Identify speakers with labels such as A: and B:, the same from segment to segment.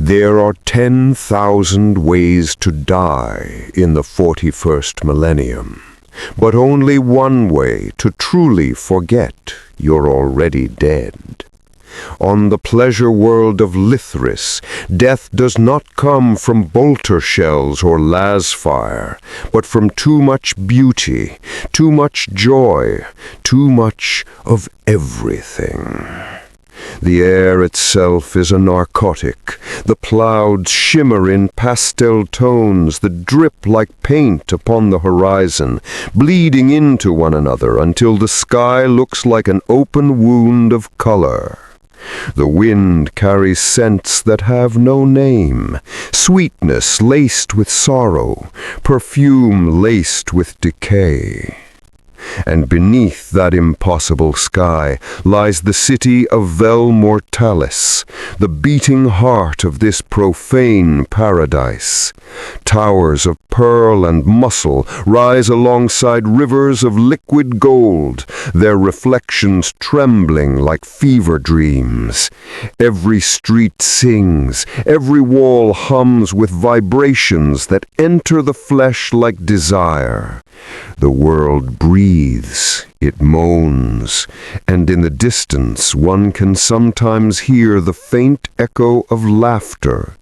A: There are 10,000 ways to die in the 41st millennium, but only one way to truly forget you're already dead. On the pleasure world of Lithris, death does not come from bolter shells or lasfire, but from too much beauty, too much joy, too much of everything. The air itself is a narcotic. The clouds shimmer in pastel tones that drip like paint upon the horizon, bleeding into one another until the sky looks like an open wound of color. The wind carries scents that have no name, sweetness laced with sorrow, perfume laced with decay. And beneath that impossible sky lies the city of Vel Mortalis, the beating heart of this profane paradise. Towers of pearl and muscle rise alongside rivers of liquid gold, their reflections trembling like fever dreams. Every street sings, every wall hums with vibrations that enter the flesh like desire. The world breathes, it moans, and in the distance one can sometimes hear the faint echo of laughter,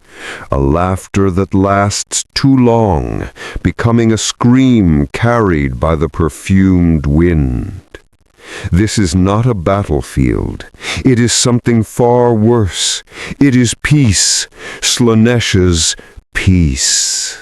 A: a laughter that lasts too long, becoming a scream carried by the perfumed wind. This is not a battlefield. It is something far worse. It is peace, Slaanesh's peace.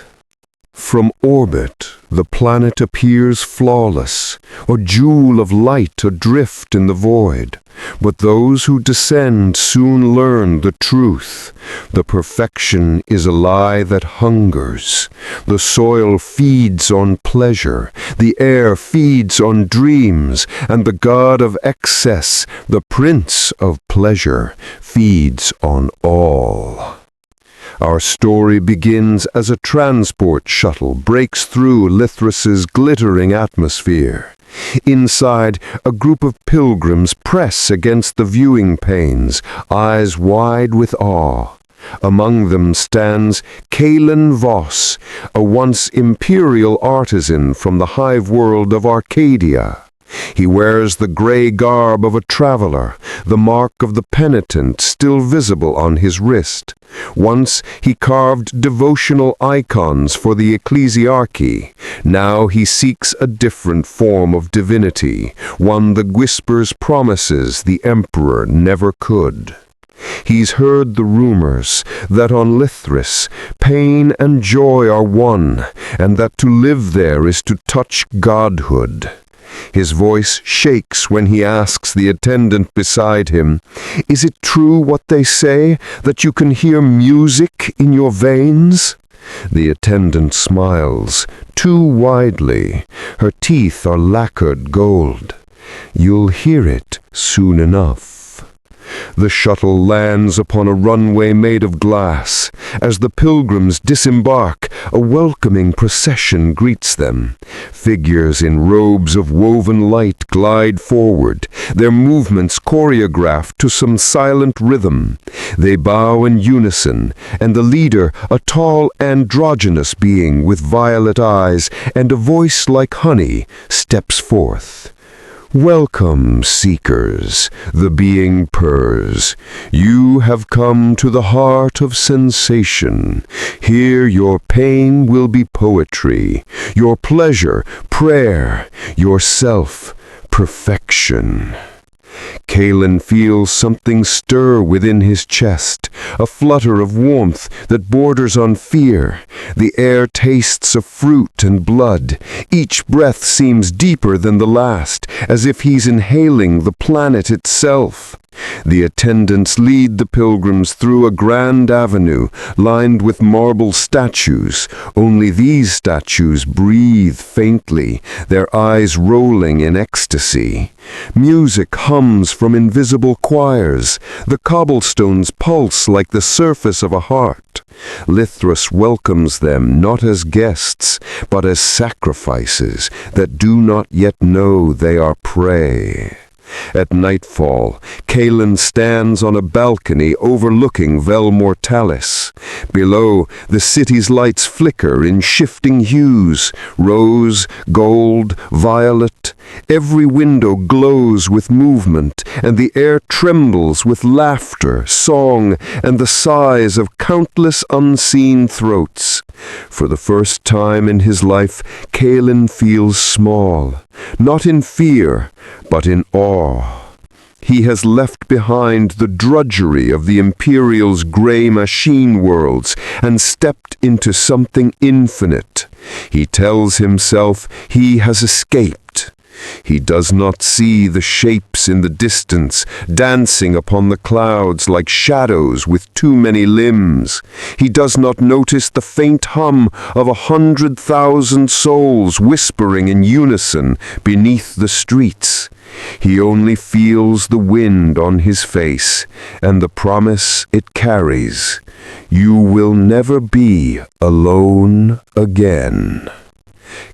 A: From orbit, the planet appears flawless, a jewel of light adrift in the void. But those who descend soon learn the truth. The perfection is a lie that hungers. The soil feeds on pleasure, the air feeds on dreams, and the god of excess, the prince of pleasure, feeds on all. Our story begins as a transport shuttle breaks through Lithris's glittering atmosphere. Inside, a group of pilgrims press against the viewing panes, eyes wide with awe. Among them stands Kalen Voss, a once imperial artisan from the hive world of Arcadia. He wears the gray garb of a traveler, the mark of the penitent still visible on his wrist. Once he carved devotional icons for the ecclesiarchy. Now he seeks a different form of divinity, one that whispers promises the emperor never could. He's heard the rumors that on Lithris, pain and joy are one, and that to live there is to touch godhood. His voice shakes when he asks the attendant beside him, "Is it true what they say, that you can hear music in your veins?" The attendant smiles, too widely. Her teeth are lacquered gold. "You'll hear it soon enough." The shuttle lands upon a runway made of glass. As the pilgrims disembark, a welcoming procession greets them. Figures in robes of woven light glide forward, their movements choreographed to some silent rhythm. They bow in unison, and the leader, a tall androgynous being with violet eyes and a voice like honey, steps forth. "Welcome, seekers," the being purrs. "You have come to the heart of sensation. Here your pain will be poetry, your pleasure, prayer, yourself, perfection." Kalen feels something stir within his chest, a flutter of warmth that borders on fear. The air tastes of fruit and blood. Each breath seems deeper than the last, as if he's inhaling the planet itself. The attendants lead the pilgrims through a grand avenue lined with marble statues. Only these statues breathe faintly, their eyes rolling in ecstasy. Music hums from invisible choirs. The cobblestones pulse like the surface of a heart. Lithris welcomes them not as guests, but as sacrifices that do not yet know they are prey. At nightfall, Kalen stands on a balcony overlooking Vel Mortalis. Below, the city's lights flicker in shifting hues, rose, gold, violet. Every window glows with movement, and the air trembles with laughter, song, and the sighs of countless unseen throats. For the first time in his life, Kalen feels small, not in fear, but in awe. He has left behind the drudgery of the Imperial's grey machine worlds and stepped into something infinite. He tells himself he has escaped. He does not see the shapes in the distance, dancing upon the clouds like shadows with too many limbs. He does not notice the faint hum of 100,000 souls whispering in unison beneath the streets. He only feels the wind on his face and the promise it carries. You will never be alone again.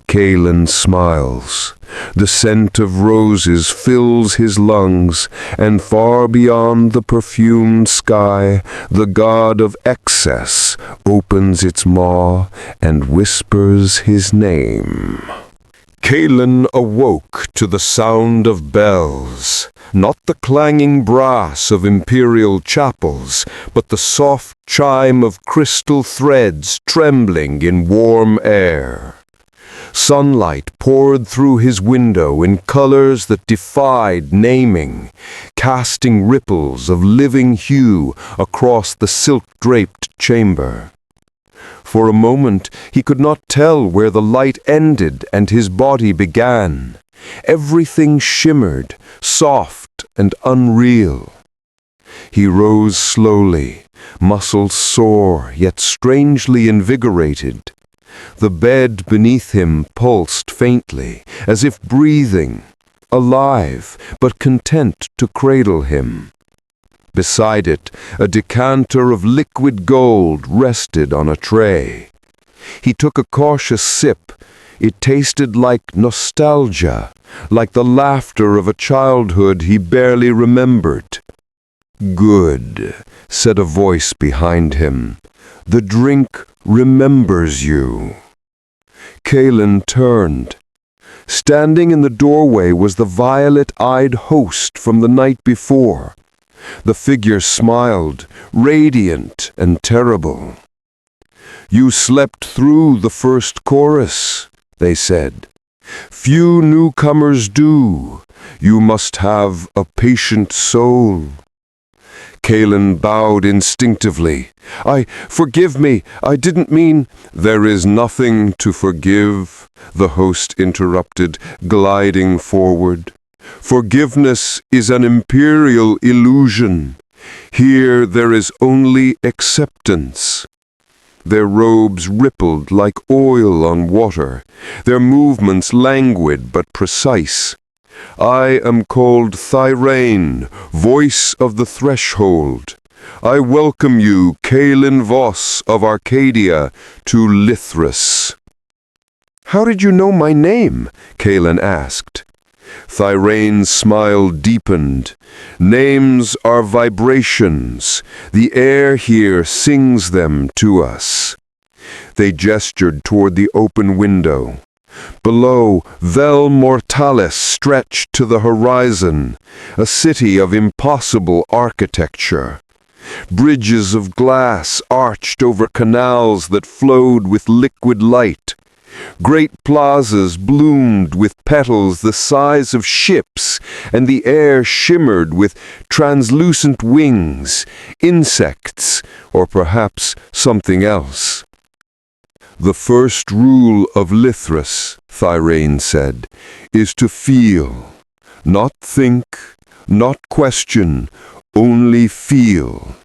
A: Kalen smiles. The scent of roses fills his lungs, and far beyond the perfumed sky, the god of excess opens its maw and whispers his name. Kalen awoke to the sound of bells, not the clanging brass of imperial chapels, but the soft chime of crystal threads trembling in warm air. Sunlight poured through his window in colors that defied naming, casting ripples of living hue across the silk-draped chamber. For a moment he could not tell where the light ended and his body began. Everything shimmered, soft and unreal. He rose slowly, muscles sore yet strangely invigorated. The bed beneath him pulsed faintly, as if breathing, alive, but content to cradle him. Beside it, a decanter of liquid gold rested on a tray. He took a cautious sip. It tasted like nostalgia, like the laughter of a childhood he barely remembered. "Good," said a voice behind him. "The drink remembers you." Kalen turned. Standing in the doorway was the violet-eyed host from the night before. The figure smiled, radiant and terrible. "You slept through the first chorus," they said. "Few newcomers do. You must have a patient soul." Kalen bowed instinctively. Forgive me, I didn't mean—" "There is nothing to forgive," the host interrupted, gliding forward. "Forgiveness is an imperial illusion. Here there is only acceptance." Their robes rippled like oil on water, their movements languid but precise. "I am called Thirain, voice of the threshold. I welcome you, Kalen Voss of Arcadia, to Lithras." "How did you know my name?" Kalen asked. Thirain's smile deepened. "Names are vibrations. The air here sings them to us." They gestured toward the open window. Below, Vel Mortalis stretched to the horizon, a city of impossible architecture. Bridges of glass arched over canals that flowed with liquid light. Great plazas bloomed with petals the size of ships, and the air shimmered with translucent wings, insects, or perhaps something else. "The first rule of Lithras," Thirain said, "is to feel. Not think, not question, only feel.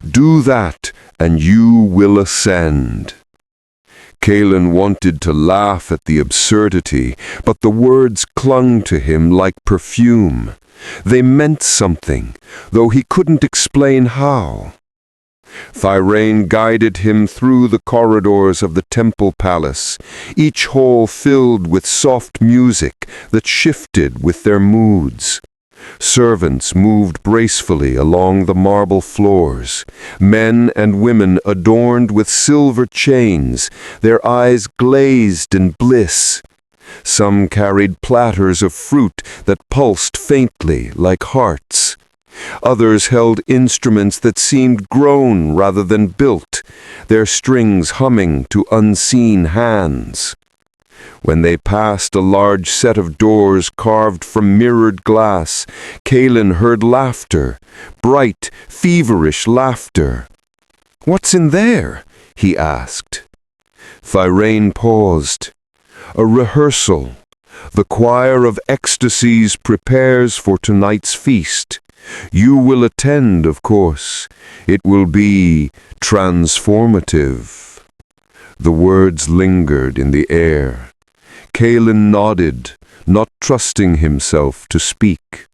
A: Do that, and you will ascend." Kalen wanted to laugh at the absurdity, but the words clung to him like perfume. They meant something, though he couldn't explain how. Thirain guided him through the corridors of the temple palace, each hall filled with soft music that shifted with their moods. Servants moved gracefully along the marble floors, men and women adorned with silver chains, their eyes glazed in bliss. Some carried platters of fruit that pulsed faintly like hearts. Others held instruments that seemed grown rather than built, their strings humming to unseen hands. When they passed a large set of doors carved from mirrored glass, Kaelin heard laughter, bright, feverish laughter. "What's in there?" he asked. Thirain paused. "A rehearsal. The choir of ecstasies prepares for tonight's feast. You will attend, of course. It will be transformative." The words lingered in the air. Kaelin nodded, not trusting himself to speak.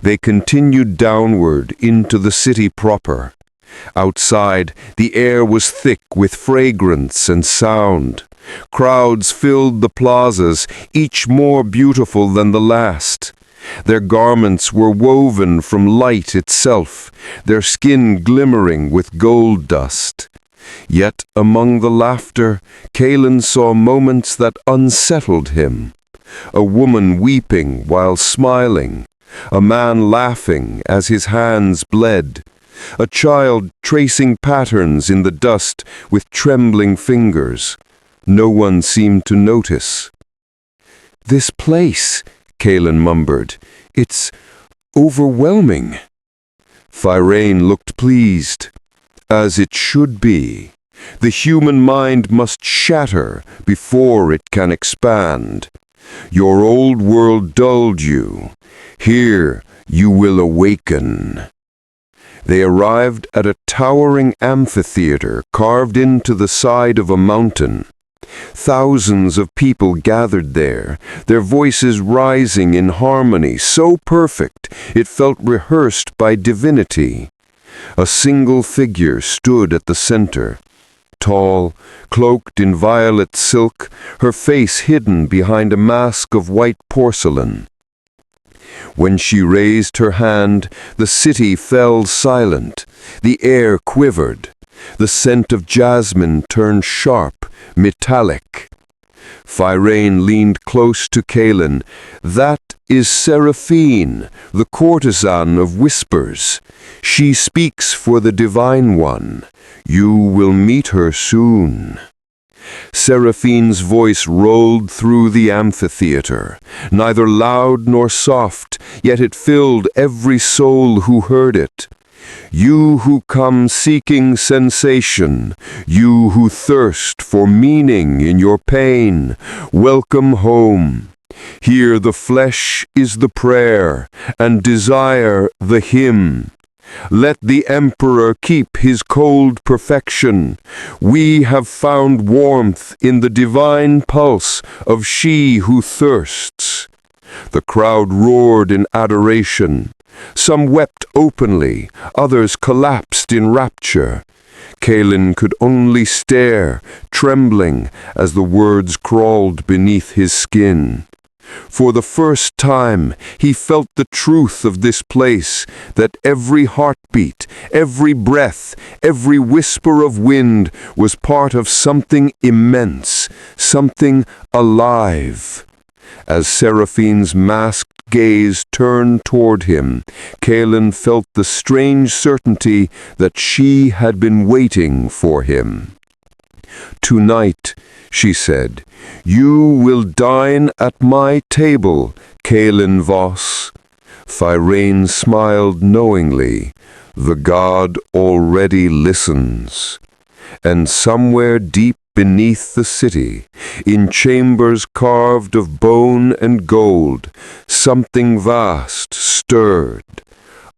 A: They continued downward into the city proper. Outside, the air was thick with fragrance and sound. Crowds filled the plazas, each more beautiful than the last. Their garments were woven from light itself, their skin glimmering with gold dust. Yet among the laughter, Kaelin saw moments that unsettled him. A woman weeping while smiling, a man laughing as his hands bled, a child tracing patterns in the dust with trembling fingers. No one seemed to notice. "This place," Kaelin mumbled, "it's overwhelming." Thirain looked pleased. As it should be. The human mind must shatter before it can expand. Your old world dulled you. Here you will awaken. They arrived at a towering amphitheater carved into the side of a mountain. Thousands of people gathered there, their voices rising in harmony so perfect it felt rehearsed by divinity. A single figure stood at the center, tall, cloaked in violet silk, her face hidden behind a mask of white porcelain. When she raised her hand, the city fell silent, the air quivered, the scent of jasmine turned sharp, metallic. Thirain leaned close to Kaelin. "That is Seraphine, the courtesan of whispers. She speaks for the Divine One. You will meet her soon." Seraphine's voice rolled through the amphitheater, neither loud nor soft, yet it filled every soul who heard it. "You who come seeking sensation, you who thirst for meaning in your pain, welcome home. Here the flesh is the prayer, and desire the hymn. Let the emperor keep his cold perfection. We have found warmth in the divine pulse of she who thirsts." The crowd roared in adoration. Some wept openly, others collapsed in rapture. Kaelin could only stare, trembling as the words crawled beneath his skin. For the first time, he felt the truth of this place, that every heartbeat, every breath, every whisper of wind was part of something immense, something alive. As Seraphine's masked gaze turned toward him, Kaelin felt the strange certainty that she had been waiting for him. "Tonight," she said, "you will dine at my table, Kaelin Voss." Thirain smiled knowingly. The god already listens. And somewhere deep beneath the city, in chambers carved of bone and gold, something vast stirred,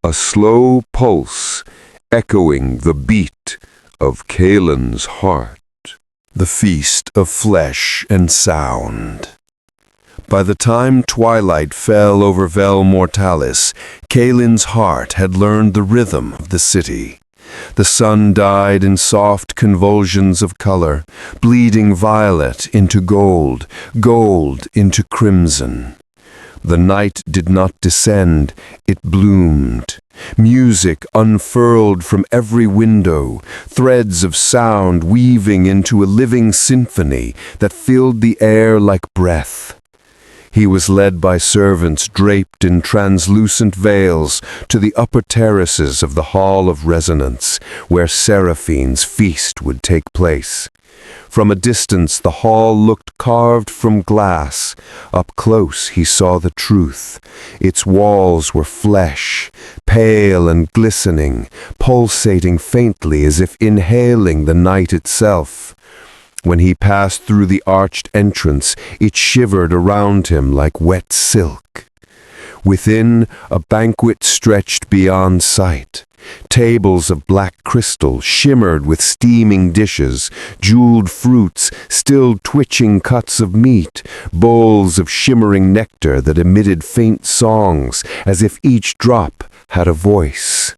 A: a slow pulse echoing the beat of Kaelin's heart. The feast of flesh and sound. By the time twilight fell over Vel Mortalis, Kaelin's heart had learned the rhythm of the city. The sun died in soft convulsions of color, bleeding violet into gold, gold into crimson. The night did not descend, it bloomed. Music unfurled from every window, threads of sound weaving into a living symphony that filled the air like breath. He was led by servants draped in translucent veils to the upper terraces of the Hall of Resonance, where Seraphine's feast would take place. From a distance the hall looked carved from glass. Up close he saw the truth. Its walls were flesh, pale and glistening, pulsating faintly as if inhaling the night itself. When he passed through the arched entrance, it shivered around him like wet silk. Within, a banquet stretched beyond sight. Tables of black crystal shimmered with steaming dishes, jeweled fruits, still twitching cuts of meat, bowls of shimmering nectar that emitted faint songs as if each drop had a voice.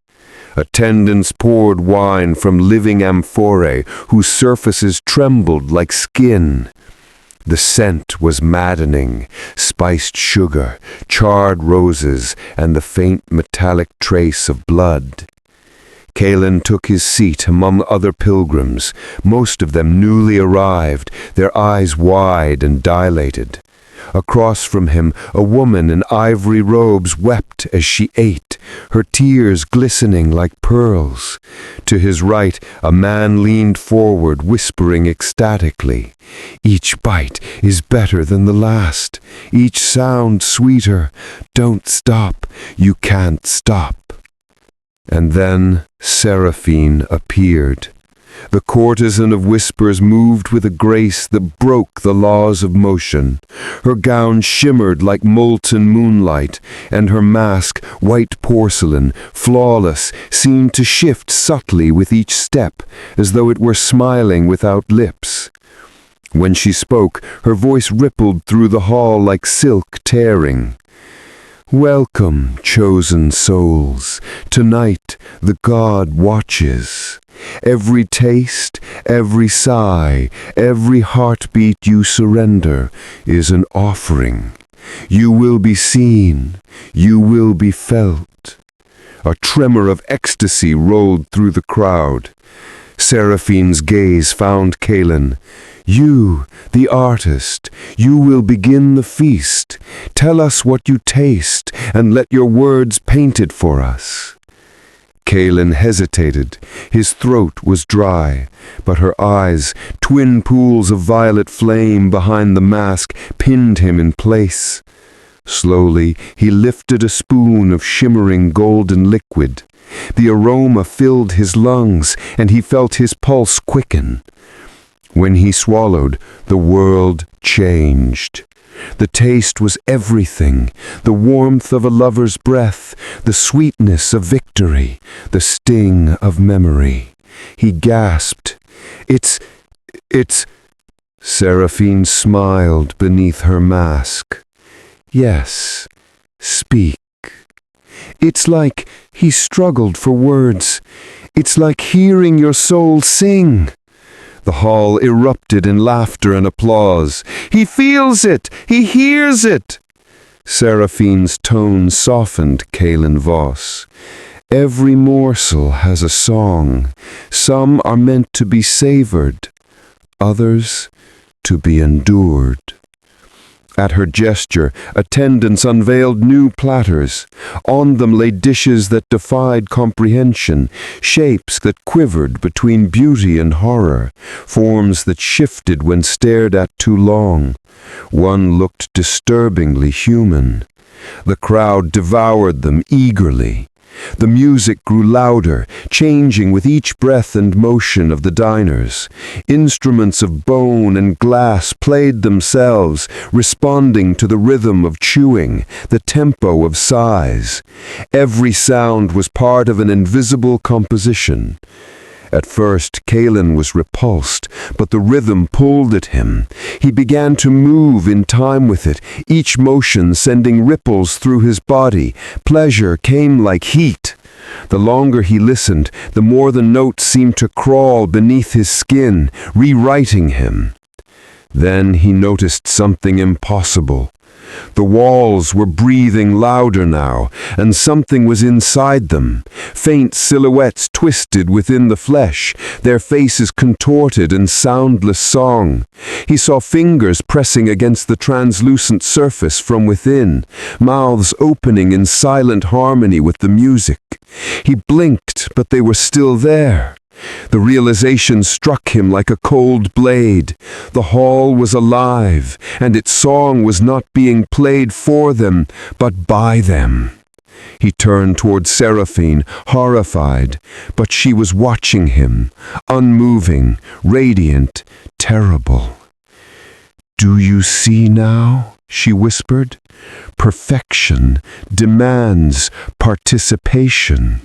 A: Attendants poured wine from living amphorae whose surfaces trembled like skin. The scent was maddening, spiced sugar, charred roses, and the faint metallic trace of blood. Kalen took his seat among other pilgrims, most of them newly arrived, their eyes wide and dilated. Across from him, a woman in ivory robes wept as she ate, her tears glistening like pearls. To his right, a man leaned forward, whispering ecstatically, "Each bite is better than the last, each sound sweeter. Don't stop, you can't stop." And then Seraphine appeared. The courtesan of whispers moved with a grace that broke the laws of motion. Her gown shimmered like molten moonlight, and her mask, white porcelain, flawless, seemed to shift subtly with each step, as though it were smiling without lips. When she spoke, her voice rippled through the hall like silk tearing. "Welcome, chosen souls. Tonight the God watches. Every taste, every sigh, every heartbeat you surrender is an offering. You will be seen, you will be felt." A tremor of ecstasy rolled through the crowd. Seraphine's gaze found Kalen. "You, the artist, you will begin the feast. Tell us what you taste, and let your words paint it for us." Kalen hesitated. His throat was dry, but her eyes, twin pools of violet flame behind the mask, pinned him in place. Slowly, he lifted a spoon of shimmering golden liquid. The aroma filled his lungs, and he felt his pulse quicken. When he swallowed, the world changed. The taste was everything, the warmth of a lover's breath, the sweetness of victory, the sting of memory. He gasped, It's... Seraphine smiled beneath her mask. "Yes, speak." It's like he struggled for words. It's like hearing your soul sing. The hall erupted in laughter and applause. "He feels it! He hears it!" Seraphine's tone softened Kalen Voss. "Every morsel has a song. Some are meant to be savored, others to be endured." At her gesture, attendants unveiled new platters. On them lay dishes that defied comprehension, shapes that quivered between beauty and horror, forms that shifted when stared at too long. One looked disturbingly human. The crowd devoured them eagerly. The music grew louder, changing with each breath and motion of the diners. Instruments of bone and glass played themselves, responding to the rhythm of chewing, the tempo of sighs. Every sound was part of an invisible composition. At first, Kalen was repulsed, but the rhythm pulled at him. He began to move in time with it, each motion sending ripples through his body. Pleasure came like heat. The longer he listened, the more the notes seemed to crawl beneath his skin, rewriting him. Then he noticed something impossible. The walls were breathing louder now, and something was inside them. Faint silhouettes twisted within the flesh, their faces contorted in soundless song. He saw fingers pressing against the translucent surface from within, mouths opening in silent harmony with the music. He blinked, but they were still there. The realization struck him like a cold blade. The hall was alive, and its song was not being played for them, but by them. He turned toward Seraphine, horrified, but she was watching him, unmoving, radiant, terrible. "Do you see now?" she whispered. "Perfection demands participation."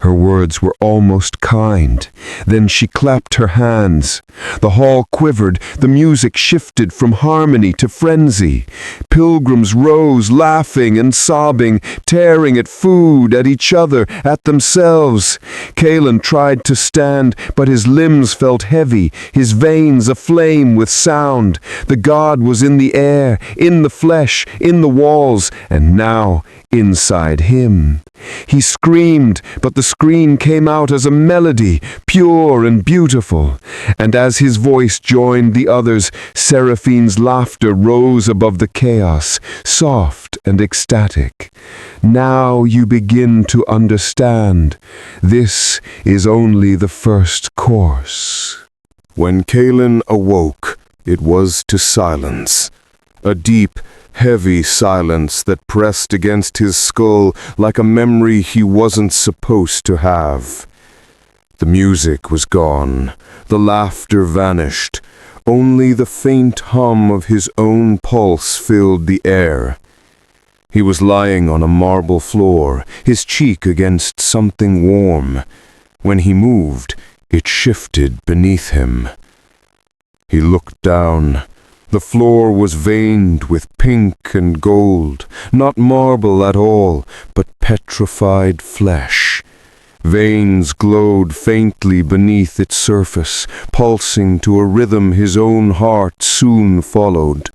A: Her words were almost kind. Then she clapped her hands. The hall quivered, the music shifted from harmony to frenzy. Pilgrims rose, laughing and sobbing, tearing at food, at each other, at themselves. Kalen tried to stand, but his limbs felt heavy, his veins aflame with sound. The god was in the air, in the flesh, in the walls, and now inside him. He screamed, but the scream came out as a melody, pure and beautiful. And as his voice joined the others, Seraphine's laughter rose above the chaos, soft and ecstatic. "Now you begin to understand. This is only the first course." When Kalen awoke, it was to silence. A deep, heavy silence that pressed against his skull like a memory he wasn't supposed to have. The music was gone, the laughter vanished, only the faint hum of his own pulse filled the air. He was lying on a marble floor, his cheek against something warm. When he moved, it shifted beneath him. He looked down. The floor was veined with pink and gold, not marble at all, but petrified flesh. Veins glowed faintly beneath its surface, pulsing to a rhythm his own heart soon followed.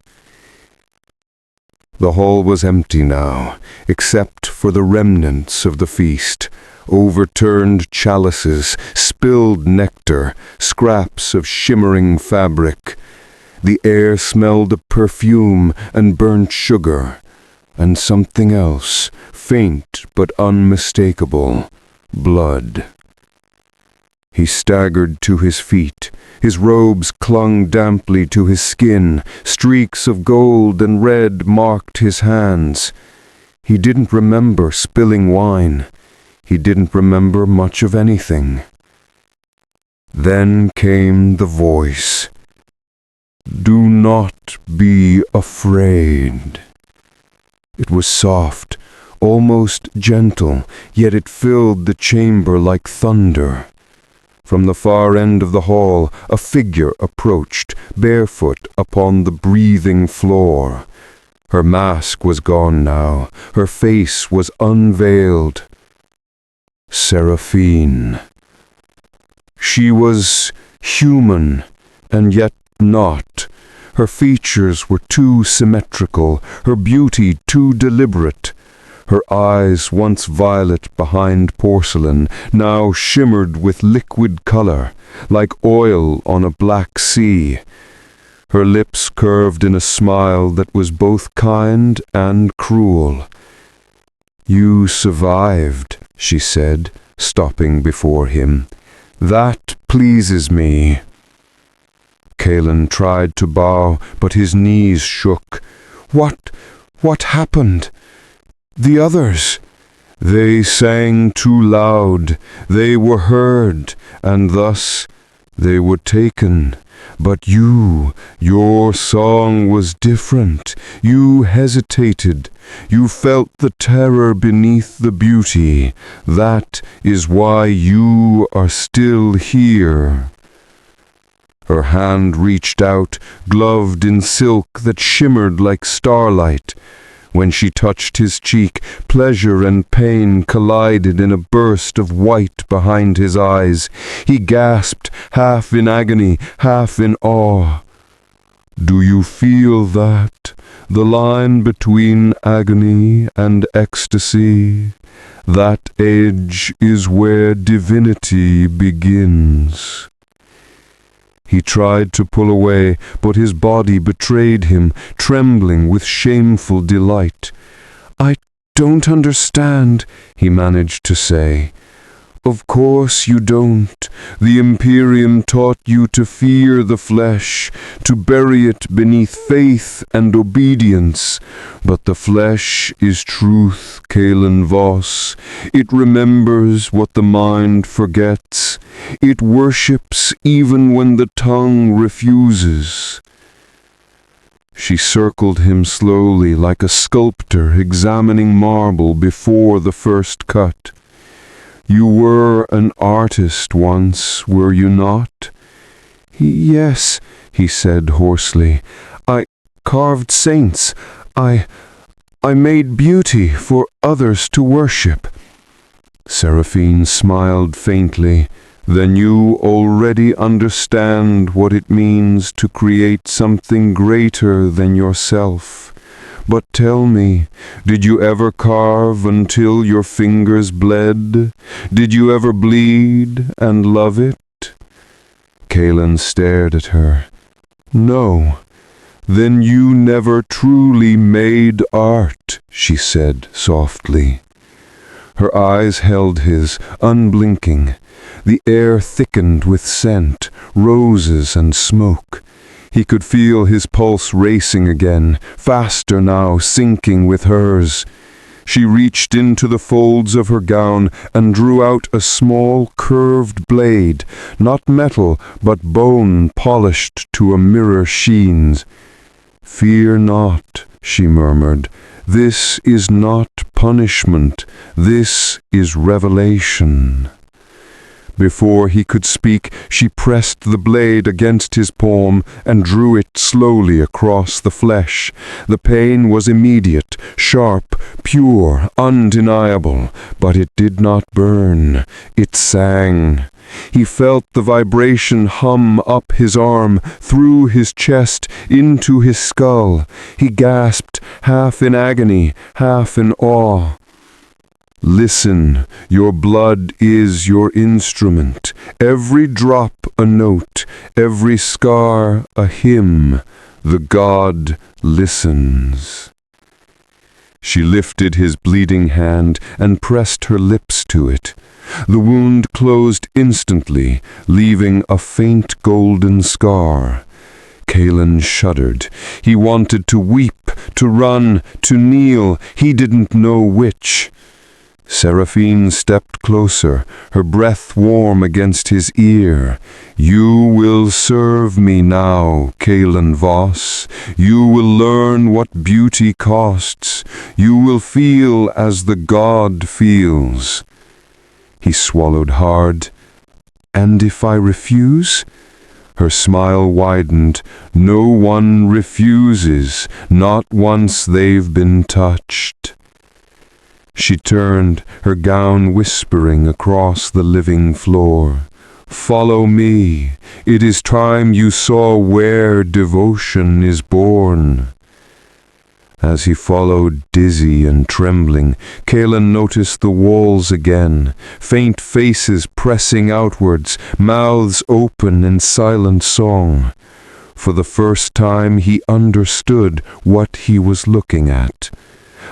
A: The hall was empty now, except for the remnants of the feast. Overturned chalices, spilled nectar, scraps of shimmering fabric. The air smelled of perfume and burnt sugar, and something else, faint but unmistakable, blood. He staggered to his feet. His robes clung damply to his skin. Streaks of gold and red marked his hands. He didn't remember spilling wine. He didn't remember much of anything. Then came the voice. "Do not be afraid." It was soft, almost gentle, yet it filled the chamber like thunder. From the far end of the hall, a figure approached, barefoot upon the breathing floor. Her mask was gone now, her face was unveiled. Seraphine. She was human, and yet not. Her features were too symmetrical, her beauty too deliberate. Her eyes, once violet behind porcelain, now shimmered with liquid color, like oil on a black sea. Her lips curved in a smile that was both kind and cruel. "You survived," she said, stopping before him. "That pleases me." Kalen tried to bow, but his knees shook. What happened? The others? They sang too loud. They were heard, and thus they were taken. But your song was different. You hesitated. You felt the terror beneath the beauty. That is why you are still here. Her hand reached out, gloved in silk that shimmered like starlight. When she touched his cheek, pleasure and pain collided in a burst of white behind his eyes. He gasped, half in agony, half in awe.
B: Do you feel that? The line between agony and ecstasy? That edge is where divinity begins. He tried to pull away, but his body betrayed him, trembling with shameful delight. "I don't understand," he managed to say. "Of course you don't. The Imperium taught you to fear the flesh, to bury it beneath faith and obedience. But the flesh is truth, Kalen Voss. It remembers what the mind forgets. It worships even when the tongue refuses." She circled him slowly like a sculptor examining marble before the first cut. "You were an artist once, were you not?" "Yes," he said hoarsely. "I carved saints. I made beauty for others to worship." Seraphine smiled faintly. "Then you already understand what it means to create something greater than yourself. But tell me, did you ever carve until your fingers bled? Did you ever bleed and love it?" Kalen stared at her. "No." "Then you never truly made art," she said softly. Her eyes held his, unblinking. The air thickened with scent, roses and smoke. He could feel his pulse racing again, faster now, syncing with hers. She reached into the folds of her gown and drew out a small curved blade, not metal, but bone polished to a mirror sheen. "Fear not," she murmured. "This is not punishment. This is revelation." Before he could speak, she pressed the blade against his palm and drew it slowly across the flesh. The pain was immediate, sharp, pure, undeniable, but it did not burn. It sang. He felt the vibration hum up his arm, through his chest, into his skull. He gasped, half in agony, half in awe. "Listen, your blood is your instrument, every drop a note, every scar a hymn. The God listens." She lifted his bleeding hand and pressed her lips to it. The wound closed instantly, leaving a faint golden scar. Kalen shuddered. He wanted to weep, to run, to kneel. He didn't know which. Seraphine stepped closer, her breath warm against his ear. "You will serve me now, Kalen Voss. You will learn what beauty costs. You will feel as the God feels." He swallowed hard. "And if I refuse?" Her smile widened. "No one refuses, not once they've been touched." She turned, her gown whispering across the living floor. "Follow me. It is time you saw where devotion is born." As he followed, dizzy and trembling, Kalen noticed the walls again, faint faces pressing outwards, mouths open in silent song. For the first time he understood what he was looking at.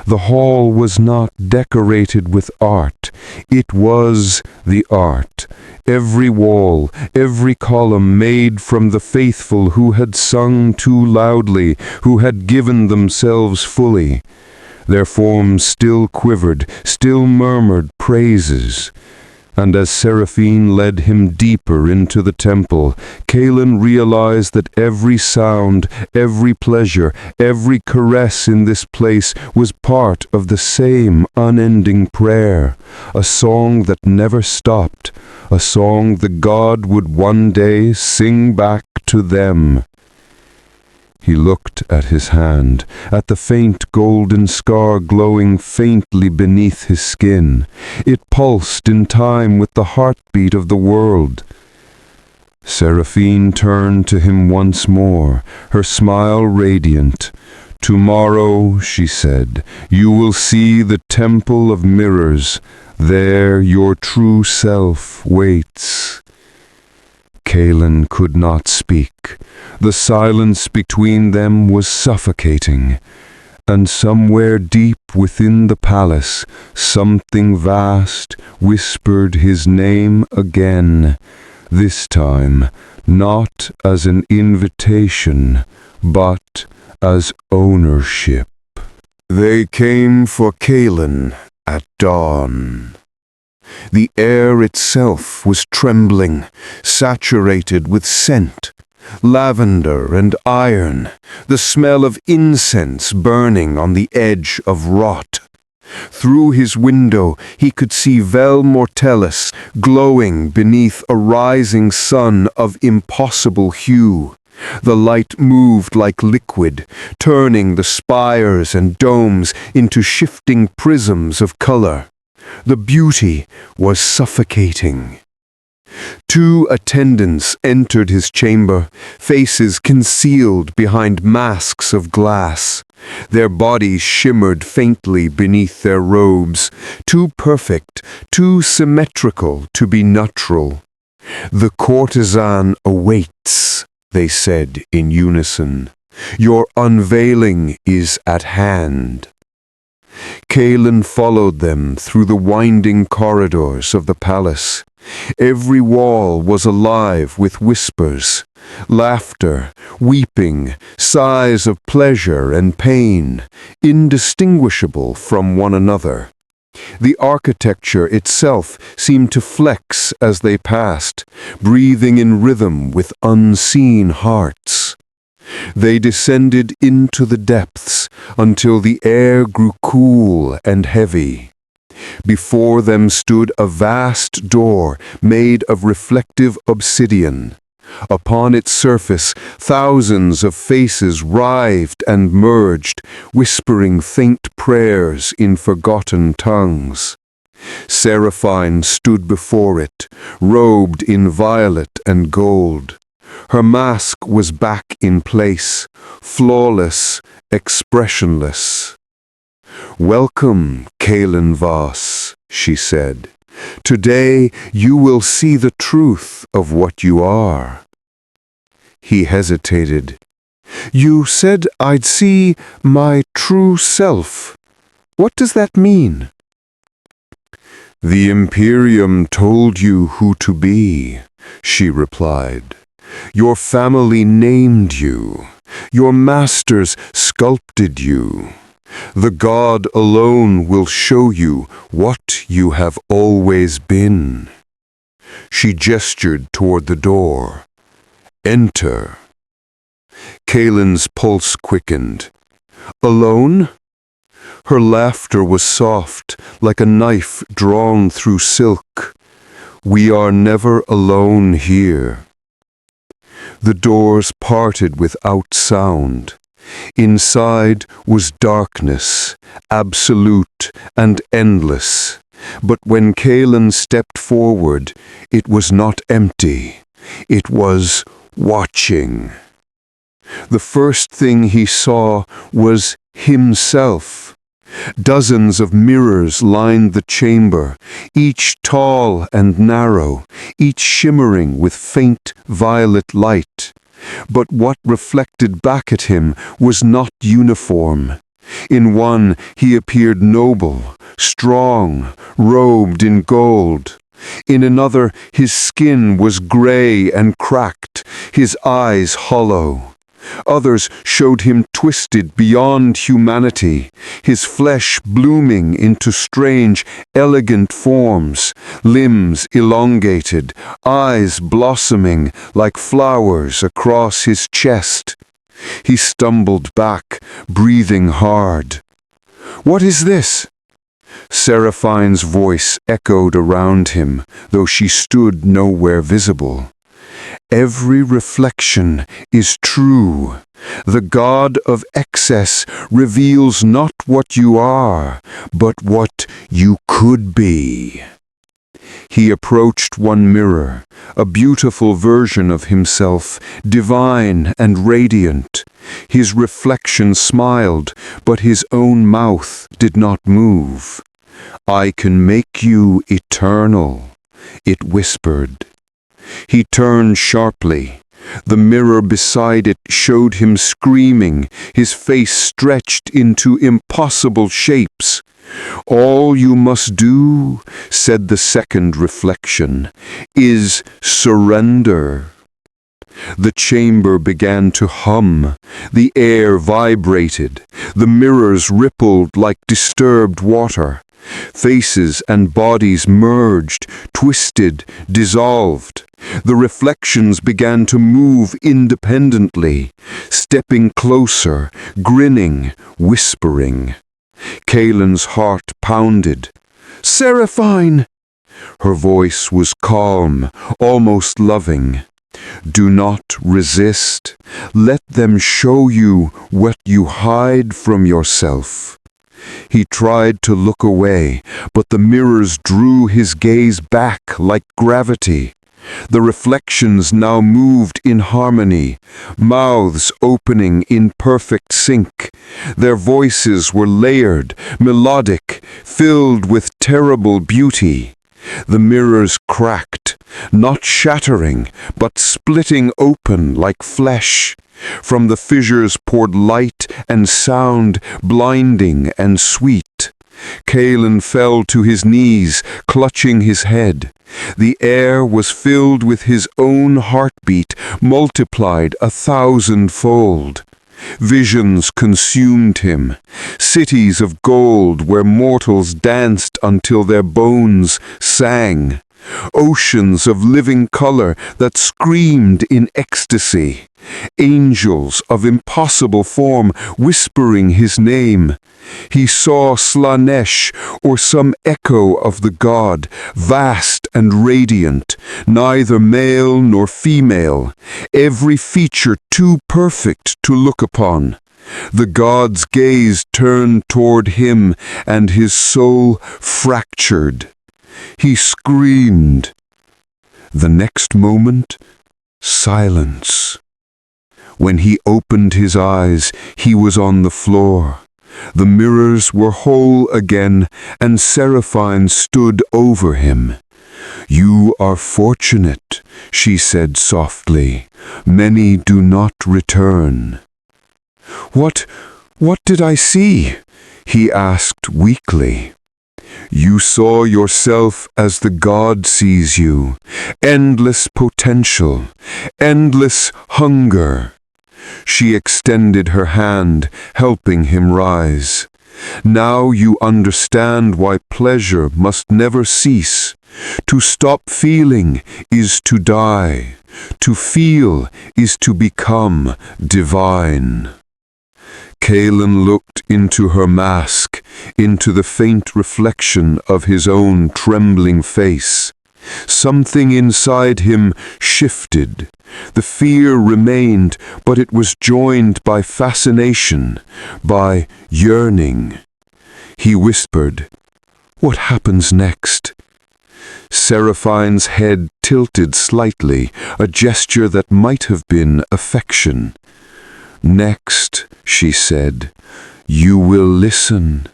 B: The hall was not decorated with art. It was the art. Every wall, every column made from the faithful who had sung too loudly, who had given themselves fully. Their forms still quivered, still murmured praises. And as Seraphine led him deeper into the temple, Kalen realized that every sound, every pleasure, every caress in this place was part of the same unending prayer, a song that never stopped, a song the God would one day sing back to them. He looked at his hand, at the faint golden scar glowing faintly beneath his skin. It pulsed in time with the heartbeat of the world. Seraphine turned to him once more, her smile radiant. "Tomorrow," she said, "you will see the temple of mirrors. There your true self waits." Kaelin could not speak. The silence between them was suffocating. And somewhere deep within the palace, something vast whispered his name again, this time not as an invitation, but as ownership.
A: They came for Kaelin at dawn. The air itself was trembling, saturated with scent, lavender and iron, the smell of incense burning on the edge of rot. Through his window he could see Vel Mortellus glowing beneath a rising sun of impossible hue. The light moved like liquid, turning the spires and domes into shifting prisms of color. The beauty was suffocating. Two attendants entered his chamber, faces concealed behind masks of glass. Their bodies shimmered faintly beneath their robes, too perfect, too symmetrical to be natural. "The courtesan awaits," they said in unison. "Your unveiling is at hand." Kaelin followed them through the winding corridors of the palace. Every wall was alive with whispers, laughter, weeping, sighs of pleasure and pain, indistinguishable from one another. The architecture itself seemed to flex as they passed, breathing in rhythm with unseen hearts. They descended into the depths until the air grew cool and heavy. Before them stood a vast door made of reflective obsidian. Upon its surface, thousands of faces writhed and merged, whispering faint prayers in forgotten tongues. Seraphine stood before it, robed in violet and gold. Her mask was back in place, flawless, expressionless. "Welcome, Kaelin Voss," she said. "Today you will see the truth of what you are." He hesitated. "You said I'd see my true self. What does that mean?" "The Imperium told you who to be," she replied. "Your family named you. Your masters sculpted you. The God alone will show you what you have always been." She gestured toward the door. "Enter." Kaelin's pulse quickened. "Alone?" Her laughter was soft, like a knife drawn through silk. "We are never alone here." The doors parted without sound. Inside was darkness, absolute and endless. But when Kaelin stepped forward, it was not empty. It was watching. The first thing he saw was himself. Dozens of mirrors lined the chamber, each tall and narrow, each shimmering with faint violet light. But what reflected back at him was not uniform. In one he appeared noble, strong, robed in gold. In another his skin was gray and cracked, his eyes hollow. Others showed him twisted beyond humanity, his flesh blooming into strange, elegant forms, limbs elongated, eyes blossoming like flowers across his chest. He stumbled back, breathing hard. "What is this?" Seraphine's voice echoed around him, though she stood nowhere visible. "Every reflection is true. The God of excess reveals not what you are, but what you could be."
B: He approached one mirror, a beautiful version of himself, divine and radiant. His reflection smiled, but his own mouth did not move. "I can make you eternal," it whispered. He turned sharply. The mirror beside it showed him screaming, his face stretched into impossible shapes. "All you must do," said the second reflection, "is surrender." The chamber began to hum. The air vibrated. The mirrors rippled like disturbed water. Faces and bodies merged, twisted, dissolved. The reflections began to move independently, stepping closer, grinning, whispering. Kaelin's heart pounded. "Seraphine!" Her voice was calm, almost loving. "Do not resist. Let them show you what you hide from yourself." He tried to look away, but the mirrors drew his gaze back like gravity. The reflections now moved in harmony, mouths opening in perfect sync. Their voices were layered, melodic, filled with terrible beauty. The mirrors cracked, not shattering, but splitting open like flesh. From the fissures poured light and sound, blinding and sweet. Kaelin fell to his knees, clutching his head. The air was filled with his own heartbeat, multiplied 1,000-fold. Visions consumed him, cities of gold where mortals danced until their bones sang, oceans of living color that screamed in ecstasy, angels of impossible form whispering his name. He saw Slaanesh, or some echo of the god, vast and radiant, neither male nor female, every feature too perfect to look upon. The god's gaze turned toward him, and his soul fractured. He screamed. The next moment, silence. When he opened his eyes, he was on the floor. The mirrors were whole again, and Seraphine stood over him. "You are fortunate," she said softly. "Many do not return." What did I see?" he asked weakly. "You saw yourself as the god sees you. Endless potential, endless hunger." She extended her hand, helping him rise. "Now you understand why pleasure must never cease. To stop feeling is to die. To feel is to become divine." Kaelin looked into her mask, into the faint reflection of his own trembling face. Something inside him shifted. The fear remained, but it was joined by fascination, by yearning. He whispered, "What happens next?" Seraphine's head tilted slightly, a gesture that might have been affection. "Next," she said, "you will listen."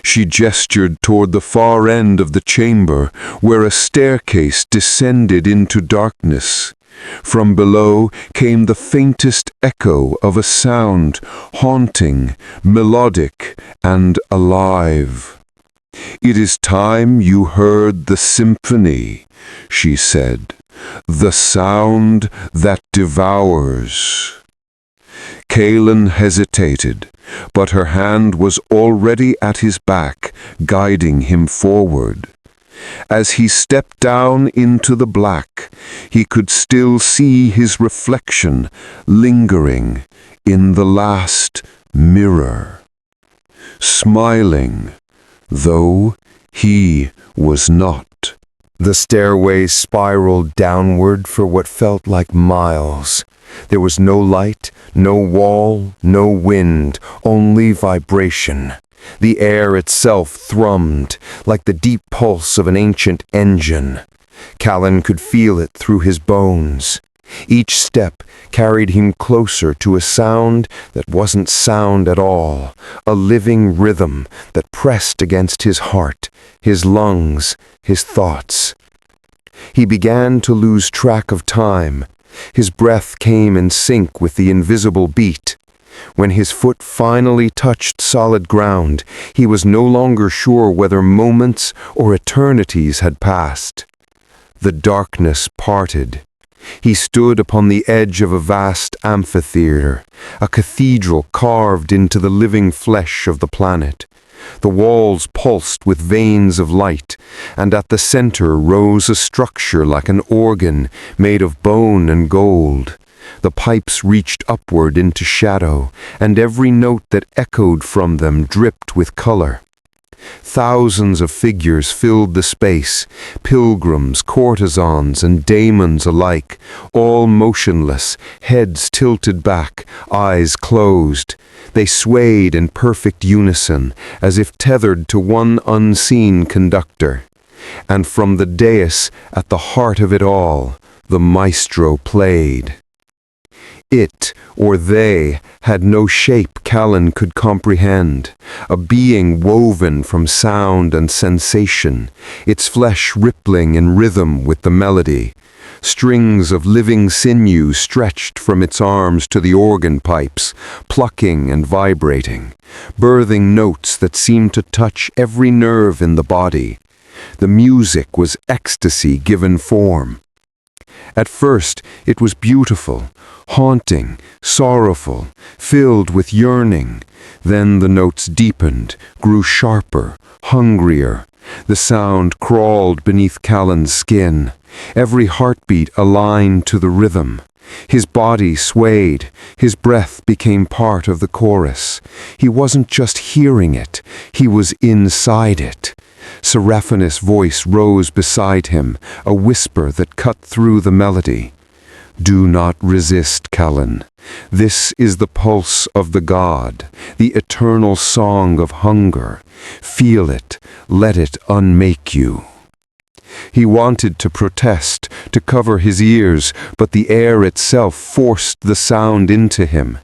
B: She gestured toward the far end of the chamber, where a staircase descended into darkness. From below came the faintest echo of a sound, haunting, melodic, and alive. "It is time you heard the symphony," she said, "the sound that devours." Kaelin hesitated, but her hand was already at his back, guiding him forward. As he stepped down into the black, he could still see his reflection lingering in the last mirror, smiling, though he was not.
A: The stairway spiraled downward for what felt like miles. There was no light, no wall, no wind, only vibration. The air itself thrummed, like the deep pulse of an ancient engine. Callan could feel it through his bones. Each step carried him closer to a sound that wasn't sound at all, a living rhythm that pressed against his heart, his lungs, his thoughts. He began to lose track of time. His breath came in sync with the invisible beat. When his foot finally touched solid ground, he was no longer sure whether moments or eternities had passed. The darkness parted. He stood upon the edge of a vast amphitheater, a cathedral carved into the living flesh of the planet. The walls pulsed with veins of light, and at the center rose a structure like an organ made of bone and gold. The pipes reached upward into shadow, and every note that echoed from them dripped with color. Thousands of figures filled the space, pilgrims, courtesans, and daemons alike, all motionless, heads tilted back, eyes closed. They swayed in perfect unison, as if tethered to one unseen conductor. And from the dais, at the heart of it all, the maestro played. It, or they, had no shape Callan could comprehend, a being woven from sound and sensation, its flesh rippling in rhythm with the melody. Strings of living sinew stretched from its arms to the organ pipes, plucking and vibrating, birthing notes that seemed to touch every nerve in the body. The music was ecstasy given form. At first, it was beautiful, haunting, sorrowful, filled with yearning. Then the notes deepened, grew sharper, hungrier. The sound crawled beneath Callan's skin, every heartbeat aligned to the rhythm. His body swayed, his breath became part of the chorus. He wasn't just hearing it, he was inside it. Seraphinus' voice rose beside him, a whisper that cut through the melody. Do not resist, Callan. This is the pulse of the god, the eternal song of hunger. Feel it, let it unmake you. He wanted to protest, to cover his ears, but the air itself forced the sound into him.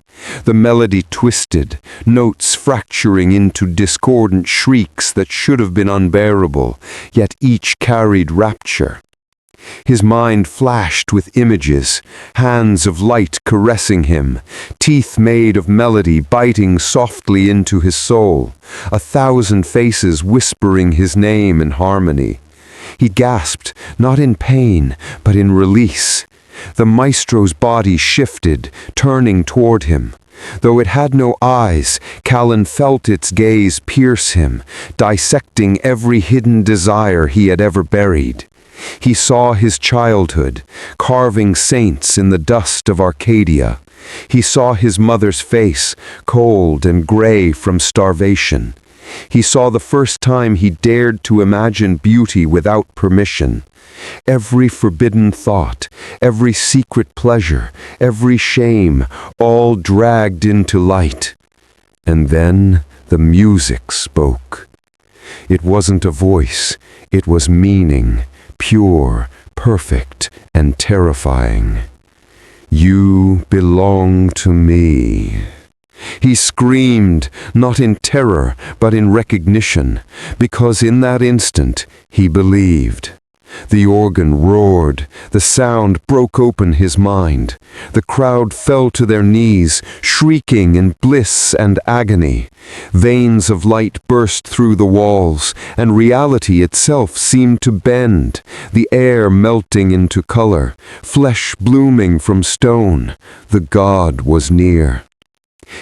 A: The melody twisted, notes fracturing into discordant shrieks that should have been unbearable, yet each carried rapture. His mind flashed with images, hands of light caressing him, teeth made of melody biting softly into his soul, 1,000 faces whispering his name in harmony. He gasped, not in pain, but in release. The maestro's body shifted, turning toward him. Though it had no eyes, Callan felt its gaze pierce him, dissecting every hidden desire he had ever buried. He saw his childhood, carving saints in the dust of Arcadia. He saw his mother's face, cold and gray from starvation. He saw the first time he dared to imagine beauty without permission. Every forbidden thought, every secret pleasure, every shame, all dragged into light. And then the music spoke. It wasn't a voice, it was meaning, pure, perfect, and terrifying. You belong to me. He screamed, not in terror, but in recognition, because in that instant he believed. The organ roared, the sound broke open his mind. The crowd fell to their knees, shrieking in bliss and agony. Veins of light burst through the walls, and reality itself seemed to bend, the air melting into color, flesh blooming from stone. The god was near.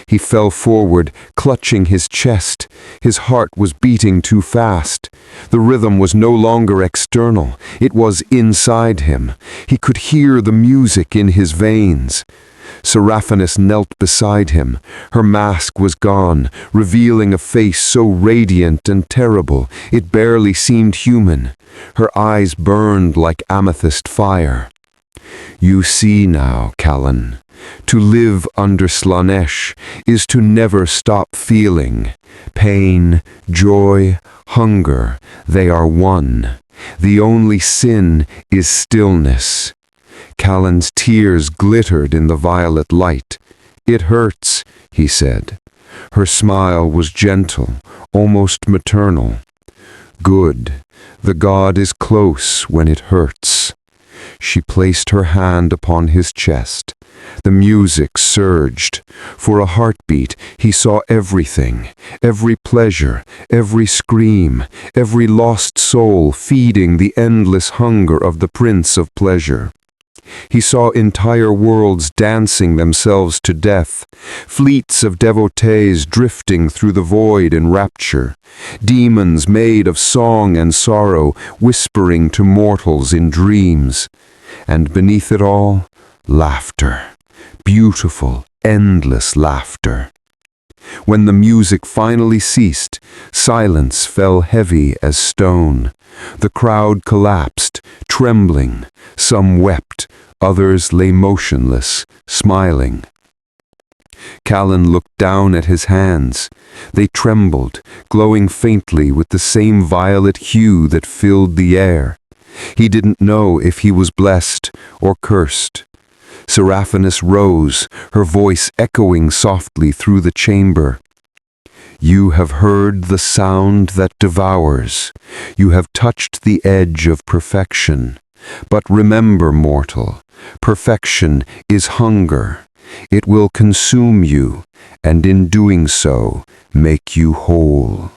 A: He fell forward, clutching his chest. His heart was beating too fast. The rhythm was no longer external. It was inside him. He could hear the music in his veins. Seraphinus knelt beside him. Her mask was gone, revealing a face so radiant and terrible it barely seemed human. Her eyes burned like amethyst fire. You see now, Callan.
B: To live under Slaanesh is to never stop feeling. Pain, joy, hunger, they are one. The only sin is stillness. Callan's tears glittered in the violet light. "It hurts," he said. Her smile was gentle, almost maternal. "Good. The god is close when it hurts." She placed her hand upon his chest. The music surged. For a heartbeat, he saw everything, every pleasure, every scream, every lost soul feeding the endless hunger of the Prince of Pleasure. He saw entire worlds dancing themselves to death, fleets of devotees drifting through the void in rapture, demons made of song and sorrow whispering to mortals in dreams, and beneath it all, laughter, beautiful, endless laughter. When the music finally ceased, silence fell heavy as stone. The crowd collapsed, trembling. Some wept, others lay motionless, smiling. Callan looked down at his hands. They trembled, glowing faintly with the same violet hue that filled the air. He didn't know if he was blessed or cursed. Seraphinus rose, her voice echoing softly through the chamber. "You have heard the sound that devours. You have touched the edge of perfection. But remember, mortal, perfection is hunger. It will consume you, and in doing so, make you whole."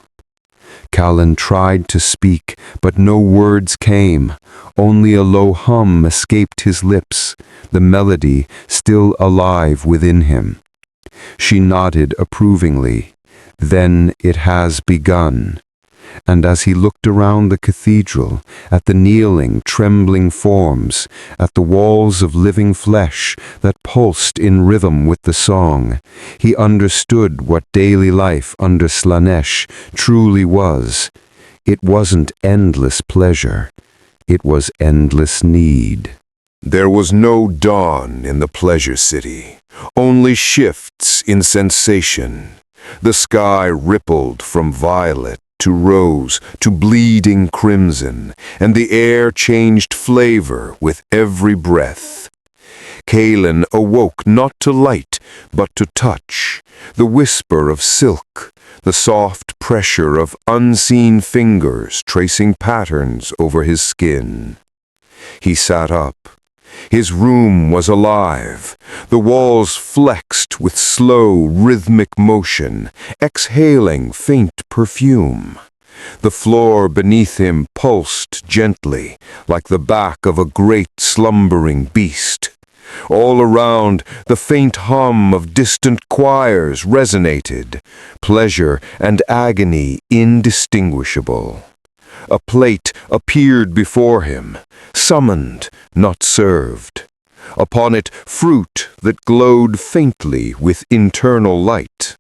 B: Callan tried to speak, but no words came. Only a low hum escaped his lips, the melody still alive within him. She nodded approvingly. "Then it has begun." And as he looked around the cathedral, at the kneeling, trembling forms, at the walls of living flesh that pulsed in rhythm with the song, he understood what daily life under Slaanesh truly was. It wasn't endless pleasure. It was endless need.
A: There was no dawn in the pleasure city, only shifts in sensation. The sky rippled from violet to rose to bleeding crimson, and the air changed flavor with every breath. Callan awoke not to light, but to touch, the whisper of silk, the soft pressure of unseen fingers tracing patterns over his skin. He sat up. His room was alive. The walls flexed with slow, rhythmic motion, exhaling faint perfume. The floor beneath him pulsed gently, like the back of a great slumbering beast. All around, the faint hum of distant choirs resonated, pleasure and agony indistinguishable. A plate appeared before him, summoned, not served. Upon it, fruit that glowed faintly with internal light.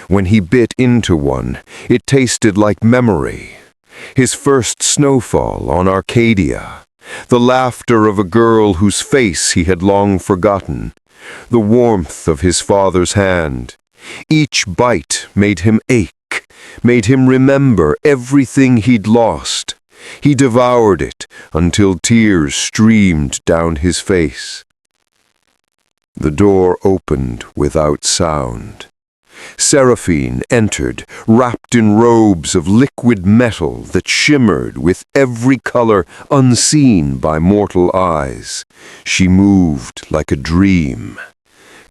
A: When he bit into one, it tasted like memory. His first snowfall on Arcadia. The laughter of a girl whose face he had long forgotten. The warmth of his father's hand. Each bite made him ache, made him remember everything he'd lost. He devoured it until tears streamed down his face. The door opened without sound. Seraphine entered, wrapped in robes of liquid metal that shimmered with every color unseen by mortal eyes. She moved like a dream.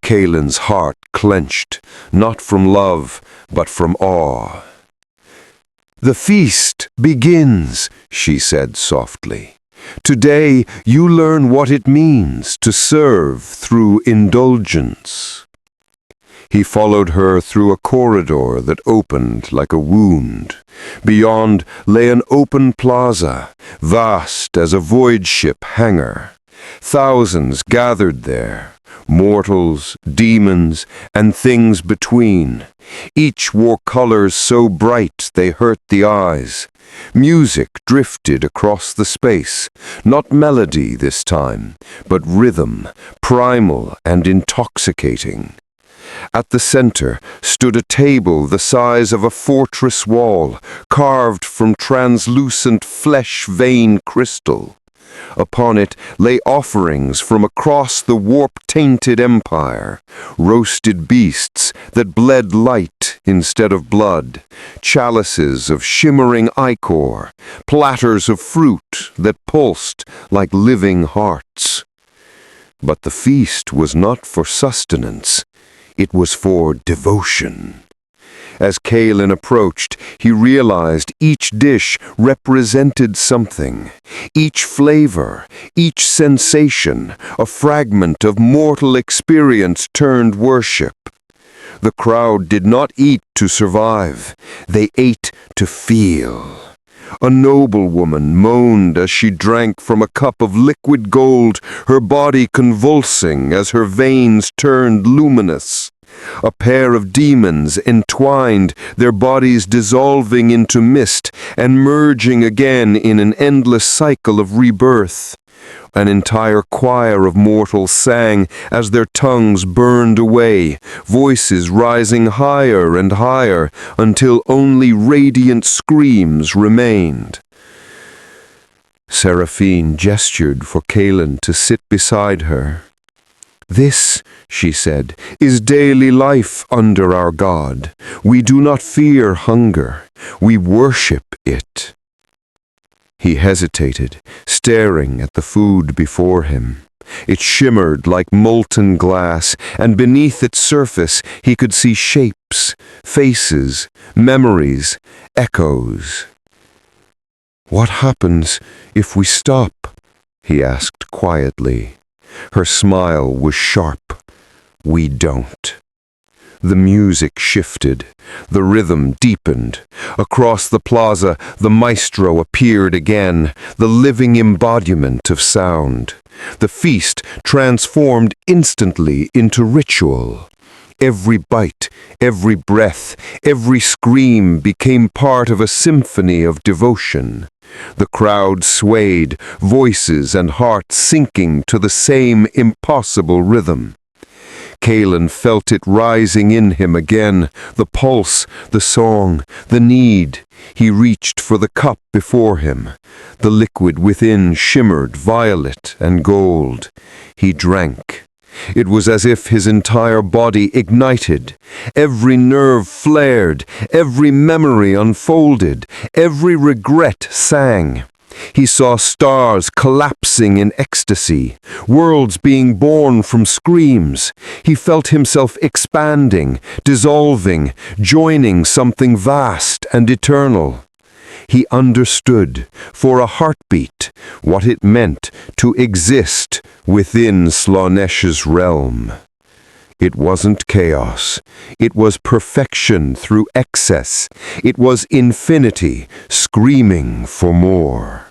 A: Callan's heart clenched, not from love, but from awe. "The feast begins," she said softly. "Today you learn what it means to serve through indulgence." He followed her through a corridor that opened like a wound. Beyond lay an open plaza, vast as a void ship hangar. Thousands gathered there, mortals, demons, and things between. Each wore colors so bright they hurt the eyes. Music drifted across the space, not melody this time, but rhythm, primal and intoxicating. At the center stood a table the size of a fortress wall, carved from translucent flesh-vein crystal. Upon it lay offerings from across the warp-tainted empire, roasted beasts that bled light instead of blood, chalices of shimmering ichor, platters of fruit that pulsed like living hearts. But the feast was not for sustenance. It was for devotion. As Kalen approached, he realized each dish represented something. Each flavor, each sensation, a fragment of mortal experience turned worship. The crowd did not eat to survive. They ate to feel. A noblewoman moaned as she drank from a cup of liquid gold, her body convulsing as her veins turned luminous. A pair of demons entwined, their bodies dissolving into mist and merging again in an endless cycle of rebirth. An entire choir of mortals sang as their tongues burned away, voices rising higher and higher until only radiant screams remained. Seraphine gestured for Kalen to sit beside her. "This," she said, "is daily life under our God. We do not fear hunger. We worship it." He hesitated, staring at the food before him. It shimmered like molten glass, and beneath its surface he could see shapes, faces, memories, echoes. "What happens if we stop?" he asked quietly. Her smile was sharp. "We don't." The music shifted. The rhythm deepened. Across the plaza, the maestro appeared again, the living embodiment of sound. The feast transformed instantly into ritual. Every bite, every breath, every scream became part of a symphony of devotion. The crowd swayed, voices and hearts sinking to the same impossible rhythm. Kalen felt it rising in him again, the pulse, the song, the need. He reached for the cup before him. The liquid within shimmered violet and gold. He drank. It was as if his entire body ignited. Every nerve flared, every memory unfolded, every regret sang. He saw stars collapsing in ecstasy, worlds being born from screams. He felt himself expanding, dissolving, joining something vast and eternal. He understood, for a heartbeat, what it meant to exist within Slaanesh's realm. It wasn't chaos. It was perfection through excess. It was infinity, screaming for more.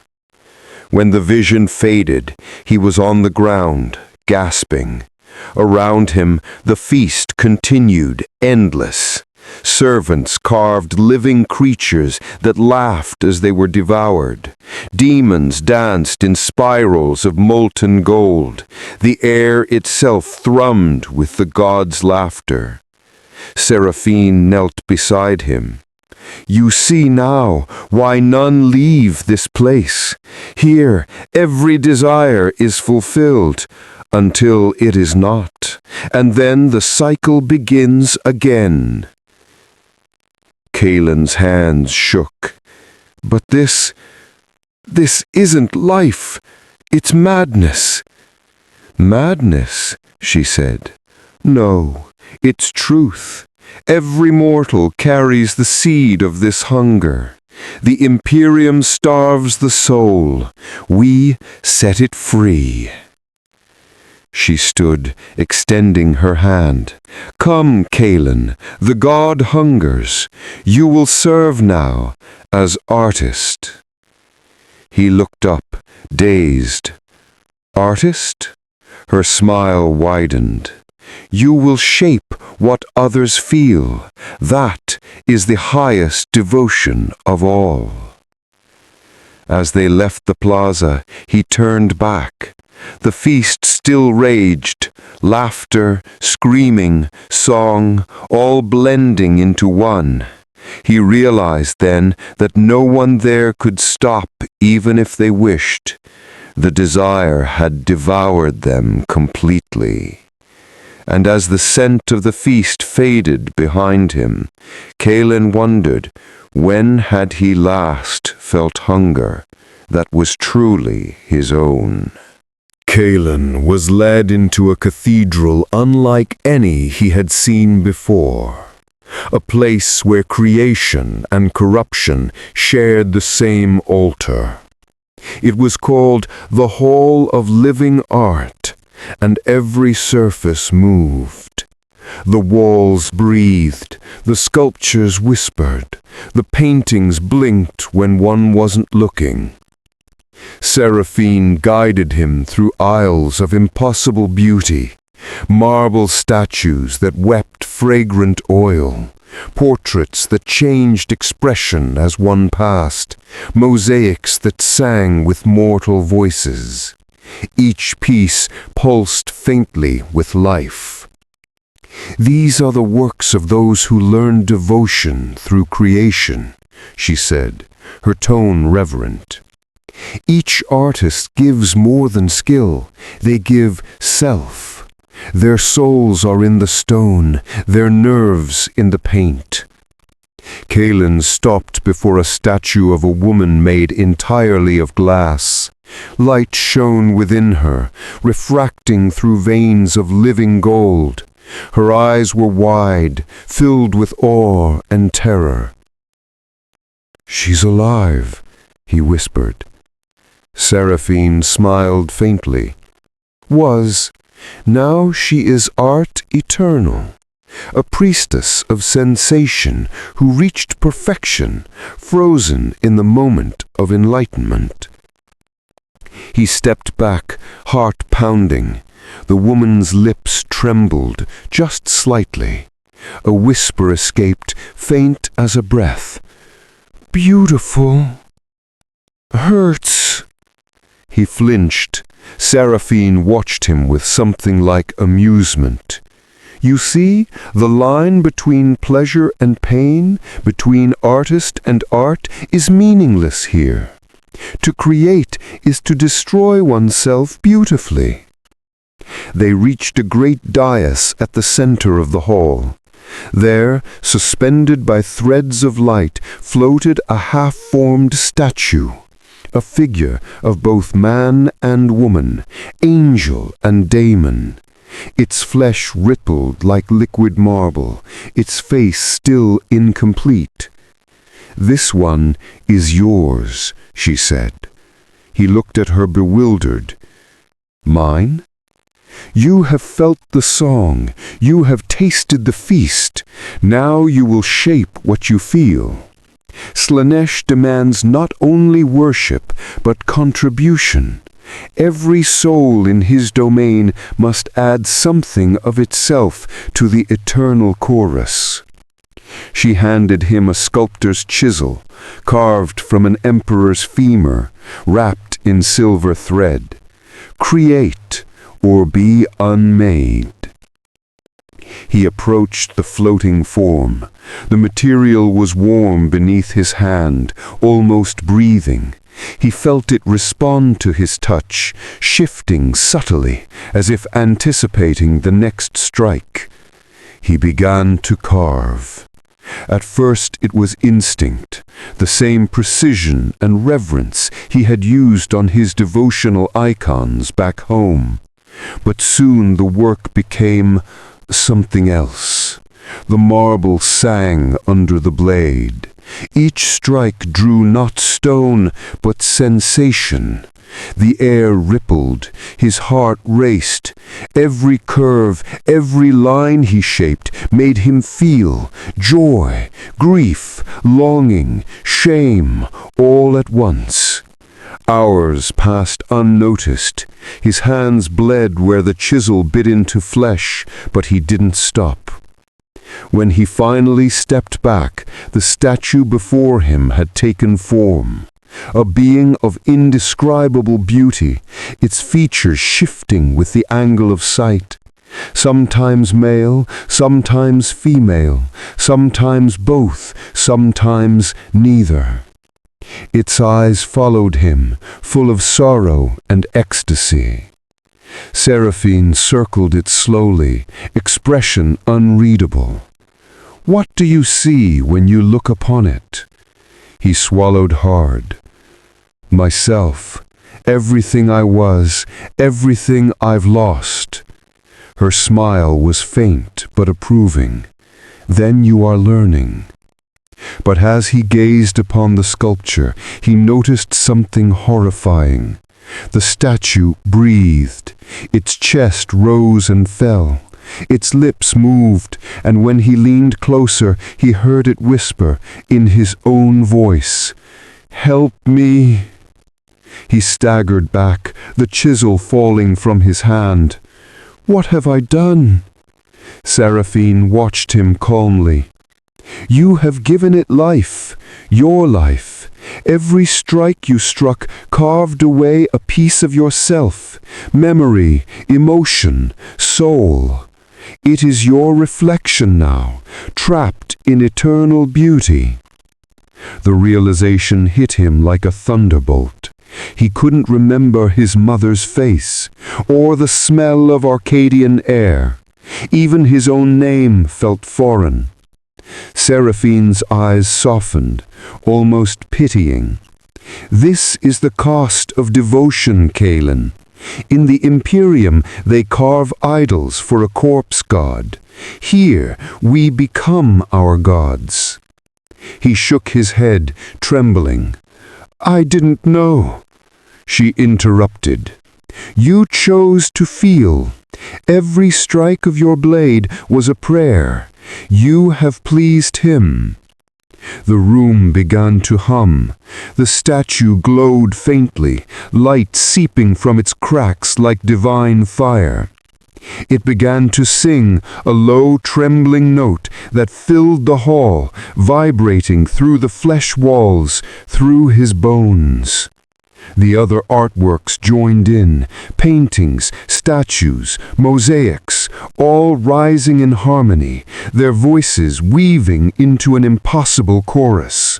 A: When the vision faded, he was on the ground, gasping. Around him, the feast continued, endless. Servants carved living creatures that laughed as they were devoured. Demons danced in spirals of molten gold. The air itself thrummed with the god's laughter. Seraphine knelt beside him. "You see now why none leave this place. Here every desire is fulfilled, until it is not, and then the cycle begins again." Kalen's hands shook. "But this isn't life. It's madness." "Madness," she said. "No, it's truth. Every mortal carries the seed of this hunger. The Imperium starves the soul. We set it free." She stood, extending her hand. "Come, Kalen, the god hungers. You will serve now, as artist." He looked up, dazed.
B: Artist? Her smile widened. You will shape what others feel. That is the highest devotion of all. As they left the plaza, he turned back. The feast still raged, laughter, screaming, song, all blending into one. He realized then that no one there could stop even if they wished. The desire had devoured them completely. And as the scent of the feast faded behind him, Kaelin wondered, when had he last felt hunger that was truly his own?
A: Kaelin was led into a cathedral unlike any he had seen before, a place where creation and corruption shared the same altar. It was called the Hall of Living Art, and every surface moved. The walls breathed, the sculptures whispered, the paintings blinked when one wasn't looking. Seraphine guided him through aisles of impossible beauty, marble statues that wept fragrant oil, portraits that changed expression as one passed, mosaics that sang with mortal voices. Each piece pulsed faintly with life. These are the works of those who learn devotion through creation, she said, her tone reverent. Each artist gives more than skill, they give self. Their souls are in the stone, their nerves in the paint. Kaelin stopped before a statue of a woman made entirely of glass. Light shone within her, refracting through veins of living gold. Her eyes were wide, filled with awe and terror. "She's alive," he whispered. Seraphine smiled faintly. Now she is art eternal, a priestess of sensation who reached perfection, frozen in the moment of enlightenment. He stepped back, heart pounding. The woman's lips trembled just slightly. A whisper escaped, faint as a breath. "Beautiful. Hurts." He flinched. Seraphine watched him with something like amusement. "You see, the line between pleasure and pain, between artist and art, is meaningless here. To create is to destroy oneself beautifully." They reached a great dais at the center of the hall. There, suspended by threads of light, floated a half-formed statue, a figure of both man and woman, angel and daemon. Its flesh rippled like liquid marble, its face still incomplete. "This one is yours," she said. He looked at her bewildered. "Mine? You have felt the song, you have tasted the feast. Now you will shape what you feel. Slaanesh demands not only worship, but contribution. Every soul in his domain must add something of itself to the eternal chorus." She handed him a sculptor's chisel, carved from an emperor's femur, wrapped in silver thread. "Create, or be unmade." He approached the floating form. The material was warm beneath his hand, almost breathing. He felt it respond to his touch, shifting subtly, as if anticipating the next strike. He began to carve. At first it was instinct, the same precision and reverence he had used on his devotional icons back home. But soon the work became something else. The marble sang under the blade. Each strike drew not stone, but sensation. The air rippled, his heart raced. Every curve, every line he shaped made him feel joy, grief, longing, shame, all at once.
B: Hours passed unnoticed. His hands bled where the chisel bit into flesh, but he didn't stop. When he finally stepped back, the statue before him had taken form. A being of indescribable beauty, its features shifting with the angle of sight. Sometimes male, sometimes female, sometimes both, sometimes neither. Its eyes followed him, full of sorrow and ecstasy. Seraphine circled it slowly, expression unreadable. "What do you see when you look upon it?" He swallowed hard. "Myself, everything I was, everything I've lost." Her smile was faint but approving. "Then you are learning." But as he gazed upon the sculpture, he noticed something horrifying. The statue breathed. Its chest rose and fell. Its lips moved, and when he leaned closer, he heard it whisper in his own voice, "Help me." He staggered back, the chisel falling from his hand. "What have I done?" Seraphine watched him calmly. "You have given it life, your life. Every strike you struck carved away a piece of yourself, memory, emotion, soul. It is your reflection now, trapped in eternal beauty." The realization hit him like a thunderbolt. He couldn't remember his mother's face, or the smell of Arcadian air. Even his own name felt foreign. Seraphine's eyes softened, almost pitying. "This is the cost of devotion, Kaelin. In the Imperium they carve idols for a corpse god. Here we become our gods." He shook his head, trembling. "I didn't know." She interrupted. "You chose to feel. Every strike of your blade was a prayer. You have pleased him." The room began to hum. The statue glowed faintly, light seeping from its cracks like divine fire. It began to sing, a low, trembling note that filled the hall, vibrating through the flesh walls, through his bones. The other artworks joined in, paintings, statues, mosaics, all rising in harmony, their voices weaving into an impossible chorus.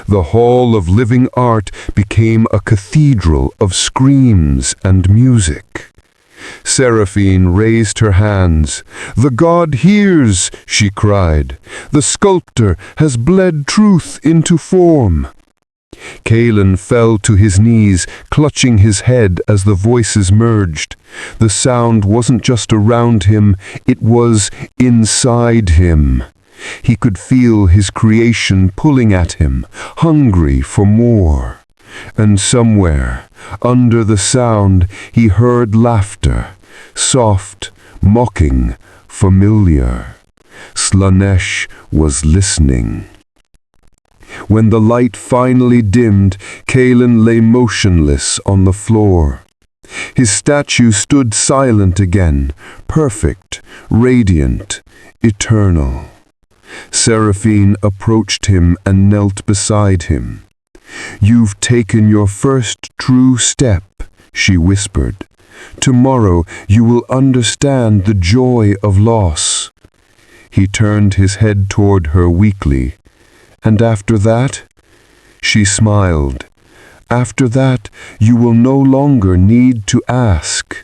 B: The Hall of Living Art became a cathedral of screams and music. Seraphine raised her hands. "The god hears," she cried. "The sculptor has bled truth into form." Kaelin fell to his knees, clutching his head as the voices merged. The sound wasn't just around him, it was inside him. He could feel his creation pulling at him, hungry for more. And somewhere, under the sound, he heard laughter, soft, mocking, familiar. Slaanesh was listening. When the light finally dimmed, Kaelin lay motionless on the floor. His statue stood silent again, perfect, radiant, eternal. Seraphine approached him and knelt beside him. "You've taken your first true step," she whispered. "Tomorrow you will understand the joy of loss." He turned his head toward her weakly. "And after that?" She smiled. "After that, you will no longer need to ask."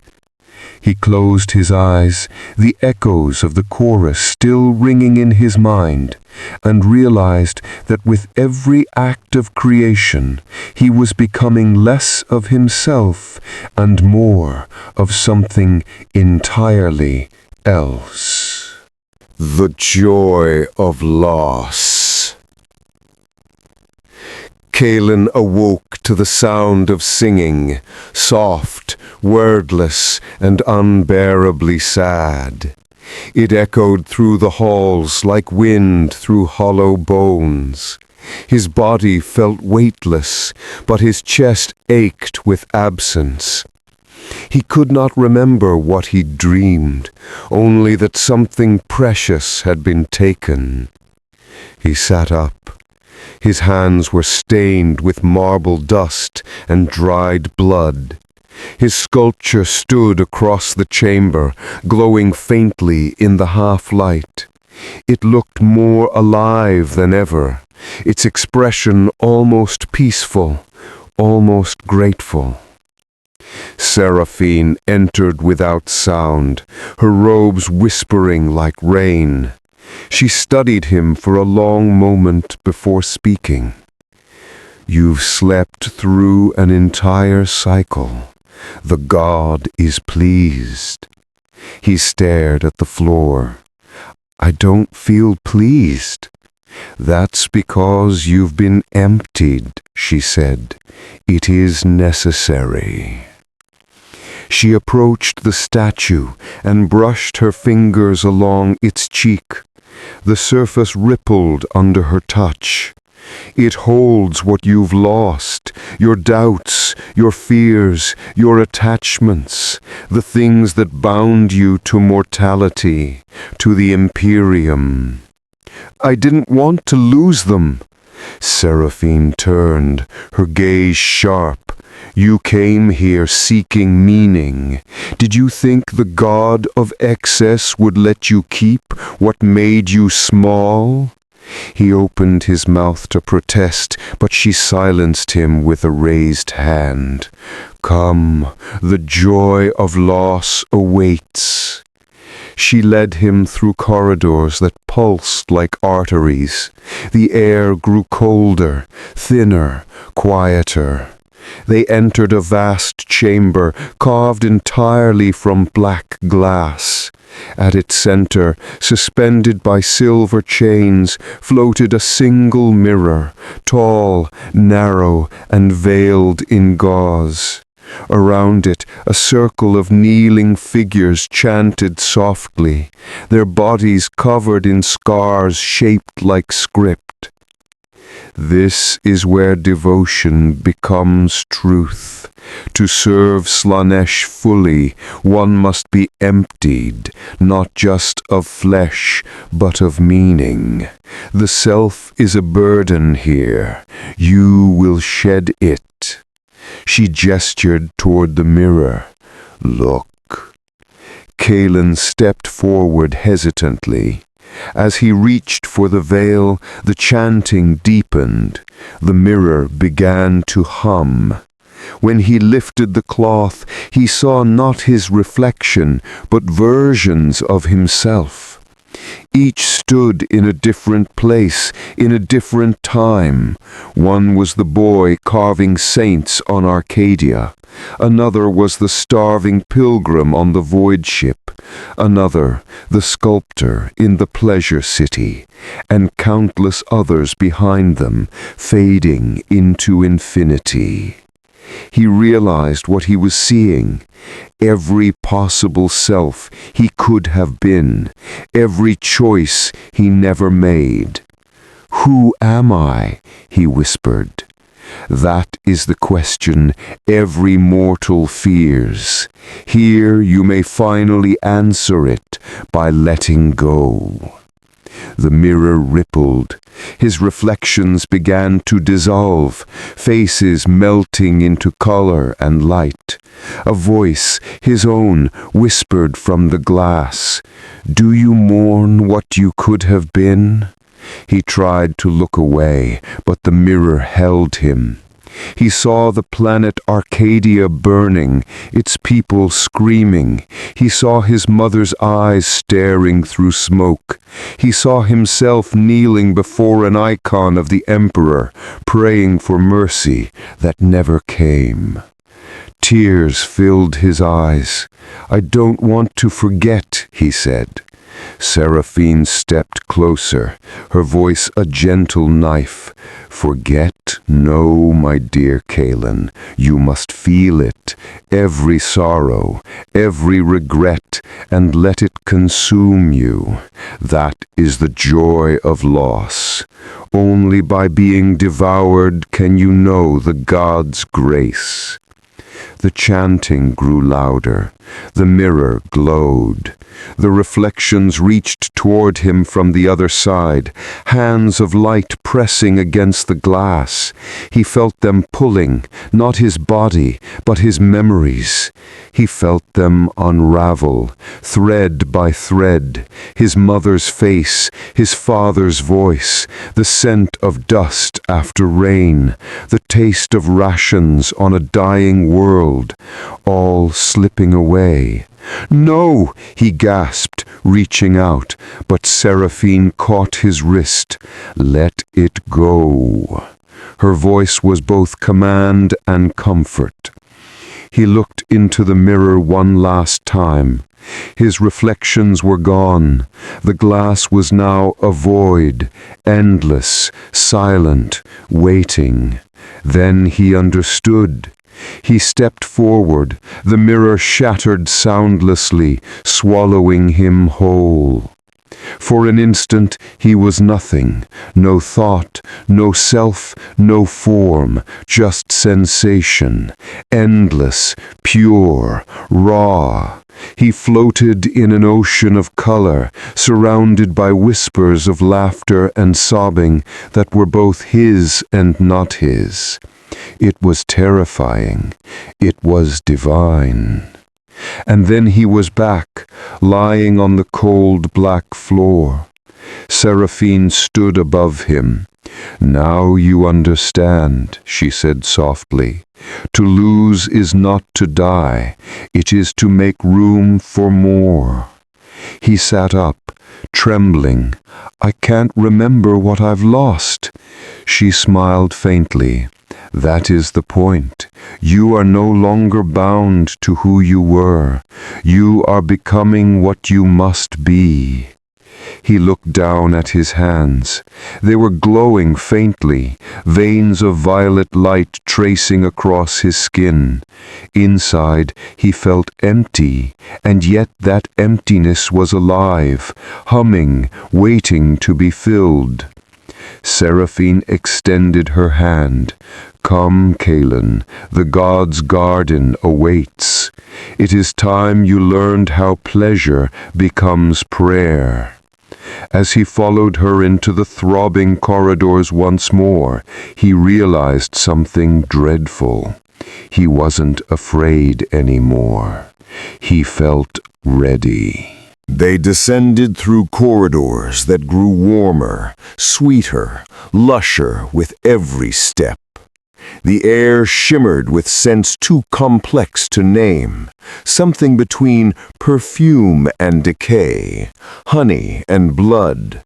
B: He closed his eyes, the echoes of the chorus still ringing in his mind, and realized that with every act of creation, he was becoming less of himself and more of something entirely else.
A: The joy of loss. Kaelin awoke to the sound of singing, soft, wordless, and unbearably sad. It echoed through the halls like wind through hollow bones. His body felt weightless, but his chest ached with absence. He could not remember what he'd dreamed, only that something precious had been taken. He sat up. His hands were stained with marble dust and dried blood. His sculpture stood across the chamber, glowing faintly in the half-light. It looked more alive than ever, its expression almost peaceful, almost grateful. Seraphine entered without sound, her robes whispering like rain. She studied him for a long moment before speaking. "You've slept through an entire cycle. The god is pleased." He stared at the floor. "I don't feel pleased." "That's because you've been emptied," she said. "It is necessary." She approached the statue and brushed her fingers along its cheek. The surface rippled under her touch. "It holds what you've lost, your doubts, your fears, your attachments, the things that bound you to mortality, to the Imperium." "I didn't want to lose them." Seraphine turned, her gaze sharp. "You came here seeking meaning. Did you think the god of excess would let you keep what made you small?" He opened his mouth to protest, but she silenced him with a raised hand. "Come, the joy of loss awaits." She led him through corridors that pulsed like arteries. The air grew colder, thinner, quieter. They entered a vast chamber carved entirely from black glass. At its center, suspended by silver chains, floated a single mirror, tall, narrow, and veiled in gauze. Around it, a circle of kneeling figures chanted softly, their bodies covered in scars shaped like script. "This is where devotion becomes truth. To serve Slaanesh fully, one must be emptied, not just of flesh, but of meaning. The self is a burden here. You will shed it." She gestured toward the mirror. "Look." Kalen stepped forward hesitantly. As he reached for the veil, the chanting deepened. The mirror began to hum. When he lifted the cloth, he saw not his reflection, but versions of himself. Each stood in a different place, in a different time. One was the boy carving saints on Arcadia. Another was the starving pilgrim on the void ship. Another, the sculptor in the pleasure city. And countless others behind them, fading into infinity. He realized what he was seeing. Every possible self he could have been. Every choice he never made. "Who am I?" he whispered. "That is the question every mortal fears. Here you may finally answer it by letting go." The mirror rippled. His reflections began to dissolve, faces melting into color and light. A voice, his own, whispered from the glass, "Do you mourn what you could have been?" He tried to look away, but the mirror held him. He saw the planet Arcadia burning, its people screaming. He saw his mother's eyes staring through smoke. He saw himself kneeling before an icon of the Emperor, praying for mercy that never came. Tears filled his eyes. "I don't want to forget," he said. Seraphine stepped closer, her voice a gentle knife. "Forget? No, my dear Kalen. You must feel it, every sorrow, every regret, and let it consume you. That is the joy of loss. Only by being devoured can you know the God's grace. The chanting grew louder. The mirror glowed. The reflections reached toward him from the other side, hands of light pressing against the glass. He felt them pulling, not his body, but his memories. He felt them unravel, thread by thread, his mother's face, his father's voice, the scent of dust after rain, the taste of rations on a dying world, all slipping away. "No!" he gasped, reaching out, but Seraphine caught his wrist. "Let it go." Her voice was both command and comfort. He looked into the mirror one last time. His reflections were gone. The glass was now a void, endless, silent, waiting. Then he understood. He stepped forward. The mirror shattered soundlessly, swallowing him whole. For an instant he was nothing, no thought, no self, no form, just sensation, endless, pure, raw. He floated in an ocean of color, surrounded by whispers of laughter and sobbing that were both his and not his. It was terrifying. It was divine. And then he was back, lying on the cold black floor. Seraphine stood above him. "Now you understand," she said softly. "To lose is not to die. It is to make room for more." He sat up, trembling. "I can't remember what I've lost." She smiled faintly. "That is the point. You are no longer bound to who you were. You are becoming what you must be." He looked down at his hands. They were glowing faintly, veins of violet light tracing across his skin. Inside, he felt empty, and yet that emptiness was alive, humming, waiting to be filled. Seraphine extended her hand. "Come, Kaelin, the God's garden awaits. It is time you learned how pleasure becomes prayer." As he followed her into the throbbing corridors once more, he realized something dreadful. He wasn't afraid anymore. He felt ready. They descended through corridors that grew warmer, sweeter, lusher with every step. The air shimmered with scents too complex to name, something between perfume and decay, honey and blood.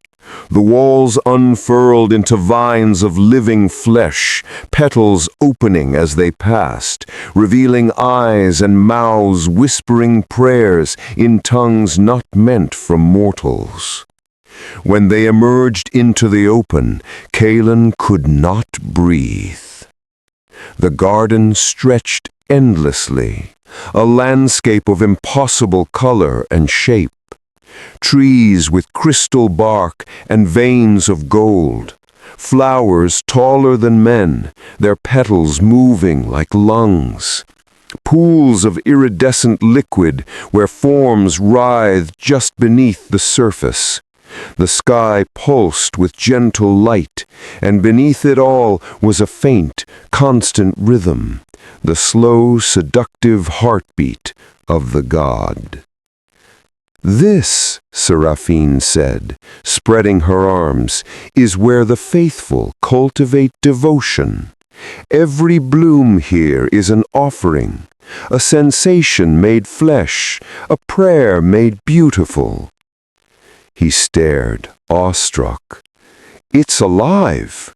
A: The walls unfurled into vines of living flesh, petals opening as they passed, revealing eyes and mouths whispering prayers in tongues not meant for mortals. When they emerged into the open, Kaelin could not breathe. The garden stretched endlessly, a landscape of impossible color and shape. Trees with crystal bark and veins of gold. Flowers taller than men, their petals moving like lungs. Pools of iridescent liquid where forms writhed just beneath the surface. The sky pulsed with gentle light, and beneath it all was a faint, constant rhythm, the slow, seductive heartbeat of the god. "This," Seraphine said, spreading her arms, "is where the faithful cultivate devotion. Every bloom here is an offering, a sensation made flesh, a prayer made beautiful." He stared, awestruck. "It's alive."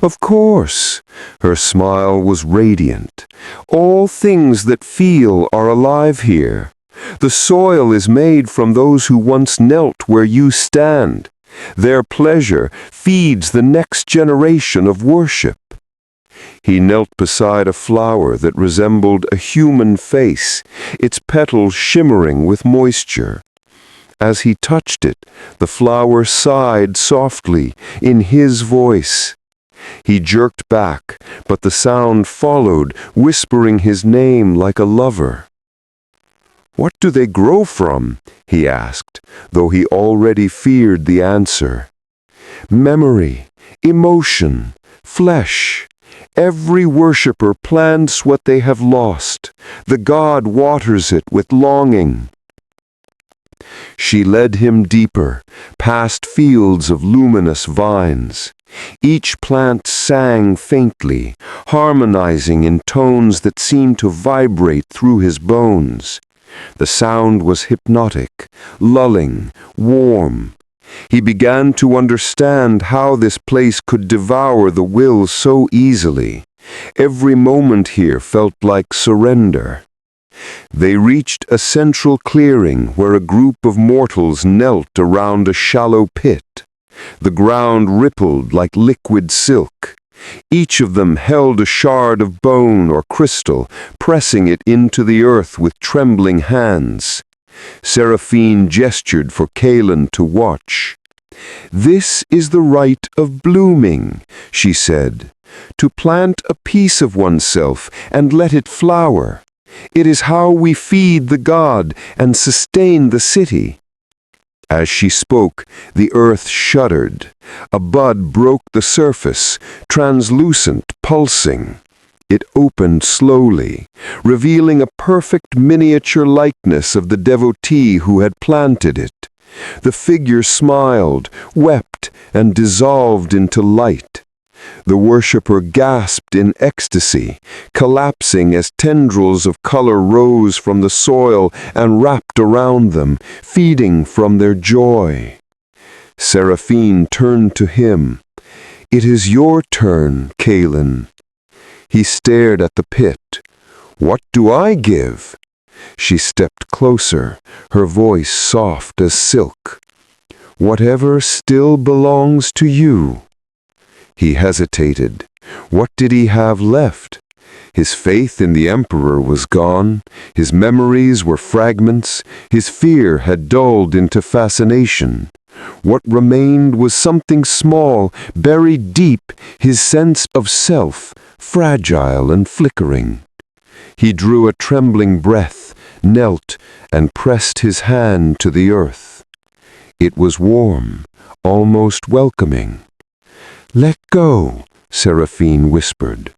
A: "Of course." Her smile was radiant. "All things that feel are alive here. The soil is made from those who once knelt where you stand. Their pleasure feeds the next generation of worship." He knelt beside a flower that resembled a human face, its petals shimmering with moisture. As he touched it, the flower sighed softly in his voice. He jerked back, but the sound followed, whispering his name like a lover. "What do they grow from?" he asked, though he already feared the answer. "Memory, emotion, flesh. Every worshipper plants what they have lost. The god waters it with longing." She led him deeper, past fields of luminous vines. Each plant sang faintly, harmonizing in tones that seemed to vibrate through his bones. The sound was hypnotic, lulling, warm. He began to understand how this place could devour the will so easily. Every moment here felt like surrender. They reached a central clearing where a group of mortals knelt around a shallow pit. The ground rippled like liquid silk. Each of them held a shard of bone or crystal, pressing it into the earth with trembling hands. Seraphine gestured for Kaelin to watch. "This is the rite of blooming," she said, "to plant a piece of oneself and let it flower. It is how we feed the god and sustain the city." As she spoke, the earth shuddered. A bud broke the surface, translucent, pulsing. It opened slowly, revealing a perfect miniature likeness of the devotee who had planted it. The figure smiled, wept, and dissolved into light. The worshipper gasped in ecstasy, collapsing as tendrils of color rose from the soil and wrapped around them, feeding from their joy. Seraphine turned to him. "It is your turn, Kaelin." He stared at the pit. "What do I give?" She stepped closer, her voice soft as silk. "Whatever still belongs to you." He hesitated. What did he have left? His faith in the Emperor was gone, his memories were fragments, his fear had dulled into fascination. What remained was something small, buried deep, his sense of self, fragile and flickering. He drew a trembling breath, knelt, and pressed his hand to the earth. It was warm, almost welcoming. "Let go," Seraphine whispered.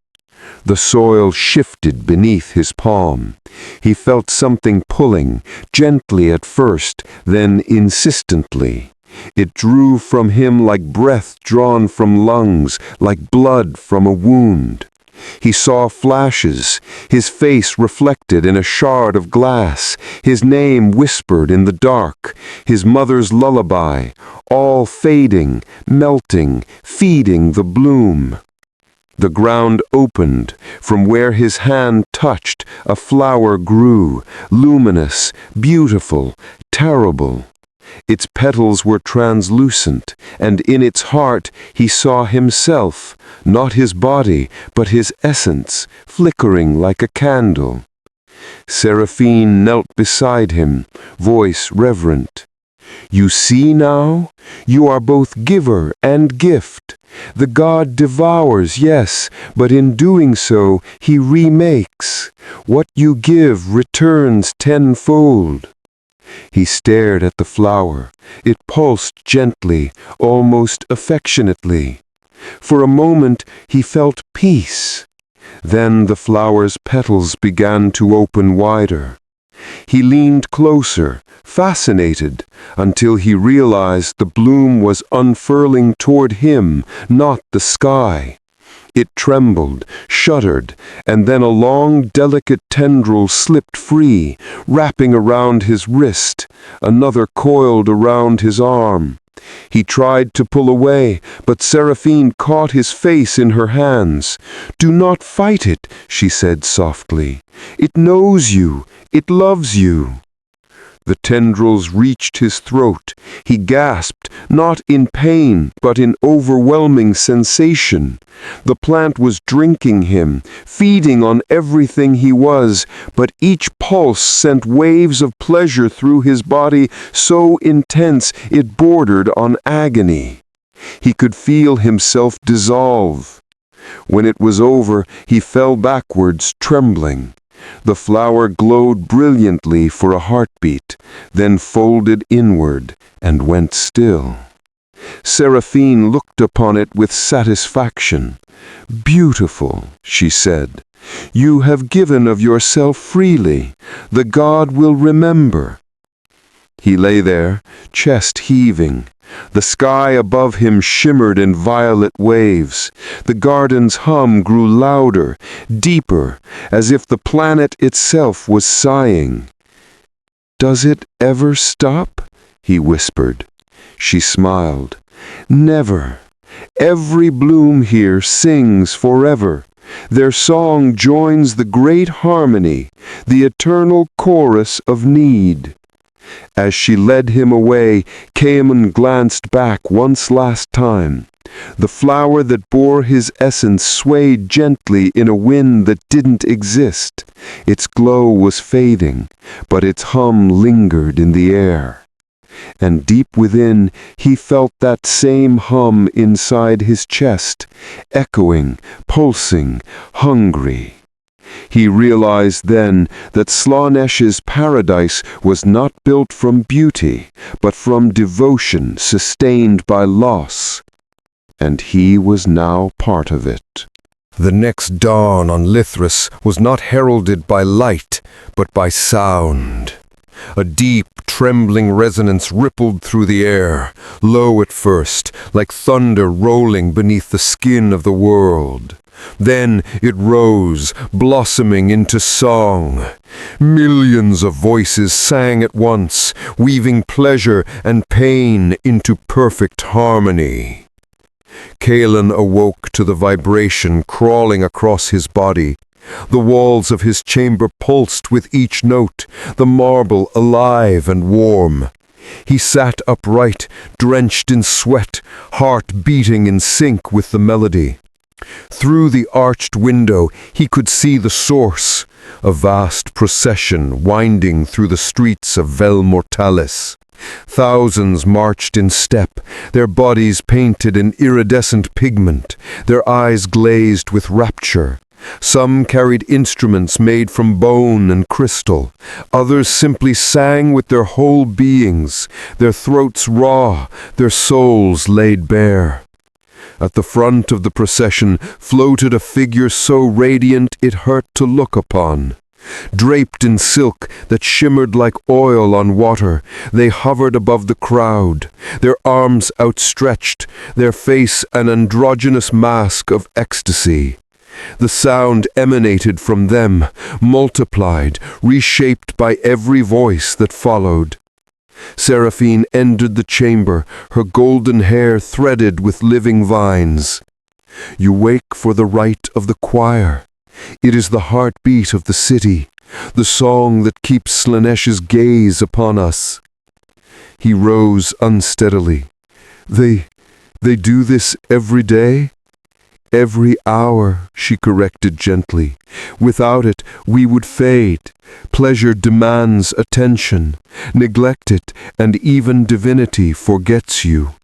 A: The soil shifted beneath his palm. He felt something pulling, gently at first, then insistently. It drew from him like breath drawn from lungs, like blood from a wound. He saw flashes, his face reflected in a shard of glass, his name whispered in the dark, his mother's lullaby, all fading, melting, feeding the bloom. The ground opened. From where his hand touched, a flower grew, luminous, beautiful, terrible. Its petals were translucent, and in its heart he saw himself, not his body, but his essence, flickering like a candle. Seraphine knelt beside him, voice reverent. "You see now? You are both giver and gift. The god devours, yes, but in doing so, he remakes. What you give returns tenfold." He stared at the flower. It pulsed gently, almost affectionately. For a moment he felt peace. Then the flower's petals began to open wider. He leaned closer, fascinated, until he realized the bloom was unfurling toward him, not the sky. It trembled, shuddered, and then a long, delicate tendril slipped free, wrapping around his wrist. Another coiled around his arm. He tried to pull away, but Seraphine caught his face in her hands. "Do not fight it," she said softly. "It knows you. It loves you." The tendrils reached his throat. He gasped,
B: not in pain, but in overwhelming sensation. The plant was drinking him, feeding on everything he was, but each pulse sent waves of pleasure through his body so intense it bordered on agony. He could feel himself dissolve. When it was over, he fell backwards, trembling. The flower glowed brilliantly for a heartbeat, then folded inward and went still. Seraphine looked upon it with satisfaction. "Beautiful," she said. "You have given of yourself freely. The god will remember." He lay there, chest heaving. The sky above him shimmered in violet waves. The garden's hum grew louder, deeper, as if the planet itself was sighing. "Does it ever stop?" he whispered. She smiled. "Never. Every bloom here sings forever. Their song joins the great harmony, the eternal chorus of need." As she led him away, Caiman glanced back once last time. The flower that bore his essence swayed gently in a wind that didn't exist. Its glow was fading, but its hum lingered in the air. And deep within, he felt that same hum inside his chest, echoing, pulsing, hungry. He realized then that Slaanesh's paradise was not built from beauty, but from devotion sustained by loss. And he was now part of it.
A: The next dawn on Lithras was not heralded by light, but by sound. A deep, trembling resonance rippled through the air, low at first, like thunder rolling beneath the skin of the world. Then it rose, blossoming into song. Millions of voices sang at once, weaving pleasure and pain into perfect harmony. Cailan awoke to the vibration crawling across his body. The walls of his chamber pulsed with each note, the marble alive and warm. He sat upright, drenched in sweat, heart beating in sync with the melody. Through the arched window he could see the source, a vast procession winding through the streets of Vel Mortalis. Thousands marched in step, their bodies painted in iridescent pigment, their eyes glazed with rapture. Some carried instruments made from bone and crystal. Others simply sang with their whole beings, their throats raw, their souls laid bare. At the front of the procession floated a figure so radiant it hurt to look upon. Draped in silk that shimmered like oil on water, they hovered above the crowd, their arms outstretched, their face an androgynous mask of ecstasy. The sound emanated from them, multiplied, reshaped by every voice that followed. Seraphine entered the chamber, her golden hair threaded with living vines. "You wake for the rite of the choir. It is the heartbeat of the city, the song that keeps Slaanesh's gaze upon us." He rose unsteadily. They do this every day?" "Every hour," she corrected gently. "Without it, we would fade. Pleasure demands attention. Neglect it, and even divinity forgets you."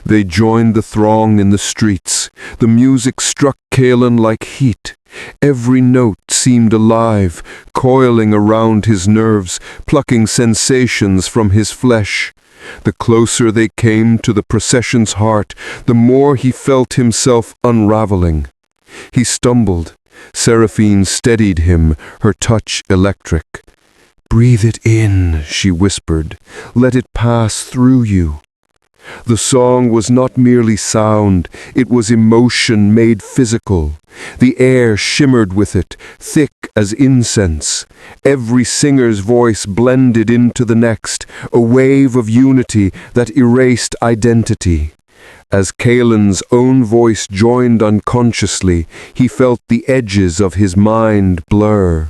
A: They joined the throng in the streets. The music struck Cailan like heat. Every note seemed alive, coiling around his nerves, plucking sensations from his flesh. The closer they came to the procession's heart, the more he felt himself unraveling. He stumbled. Seraphine steadied him, her touch electric. "Breathe it in," she whispered. "Let it pass through you." The song was not merely sound, it was emotion made physical. The air shimmered with it, thick as incense. Every singer's voice blended into the next, a wave of unity that erased identity. As Cailan's own voice joined unconsciously, he felt the edges of his mind blur.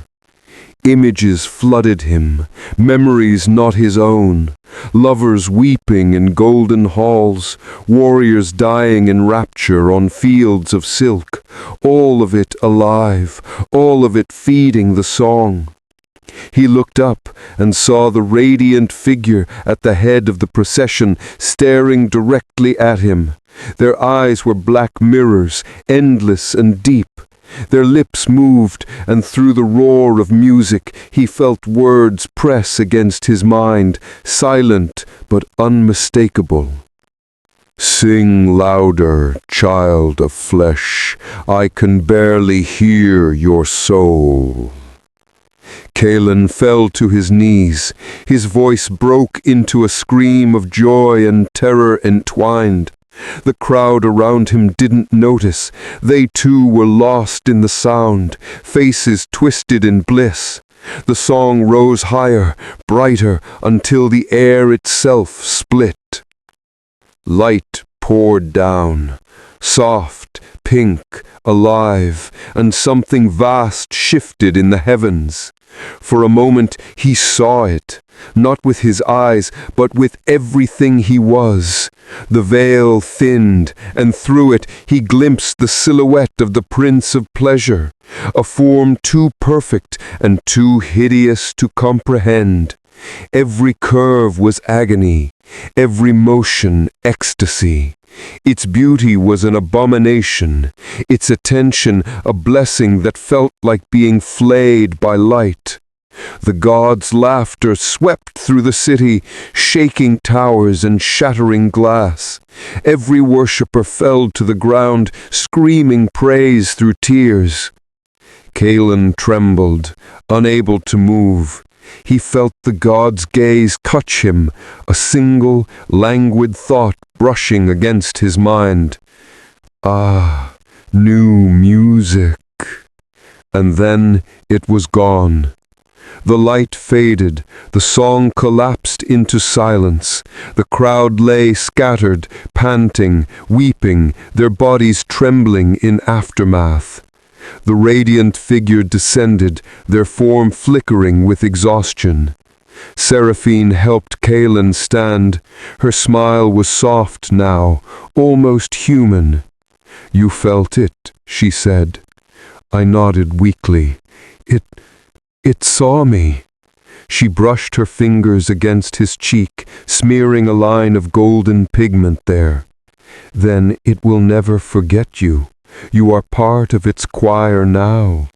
B: Images flooded him, memories not his own. Lovers weeping in golden halls, warriors dying in rapture on fields of silk, all of it alive, all of it feeding the song. He looked up and saw the radiant figure at the head of the procession staring directly at him. Their eyes were black mirrors, endless and deep. Their lips moved, and through the roar of music he felt words press against his mind, silent but unmistakable. "Sing louder, child of flesh, I can barely hear your soul." Kalen fell to his knees. His voice broke into a scream of joy and terror entwined. The crowd around him didn't notice. They too were lost in the sound, faces twisted in bliss. The song rose higher, brighter, until the air itself split. Light poured down, soft, pink, alive, and something vast shifted in the heavens. For a moment he saw it, not with his eyes, but with everything he was. The veil thinned, and through it he glimpsed the silhouette of the Prince of Pleasure, a form too perfect and too hideous to comprehend. Every curve was agony, every motion ecstasy. Its beauty was an abomination, its attention a blessing that felt like being flayed by light. The gods' laughter swept through the city, shaking towers and shattering glass. Every worshipper fell to the ground, screaming praise through tears. Kalen trembled, unable to move. He felt the god's gaze touch him, a single, languid thought brushing against his mind. Ah, new music. And then it was gone. The light faded, the song collapsed into silence. The crowd lay scattered, panting, weeping, their bodies trembling in aftermath. The radiant figure descended, their form flickering with exhaustion. Seraphine helped Kalen stand. Her smile was soft now, almost human. "You felt it," she said. I nodded weakly. It saw me." She brushed her fingers against his cheek, smearing a line of golden pigment there. "Then it will never forget you. You are part of its choir now."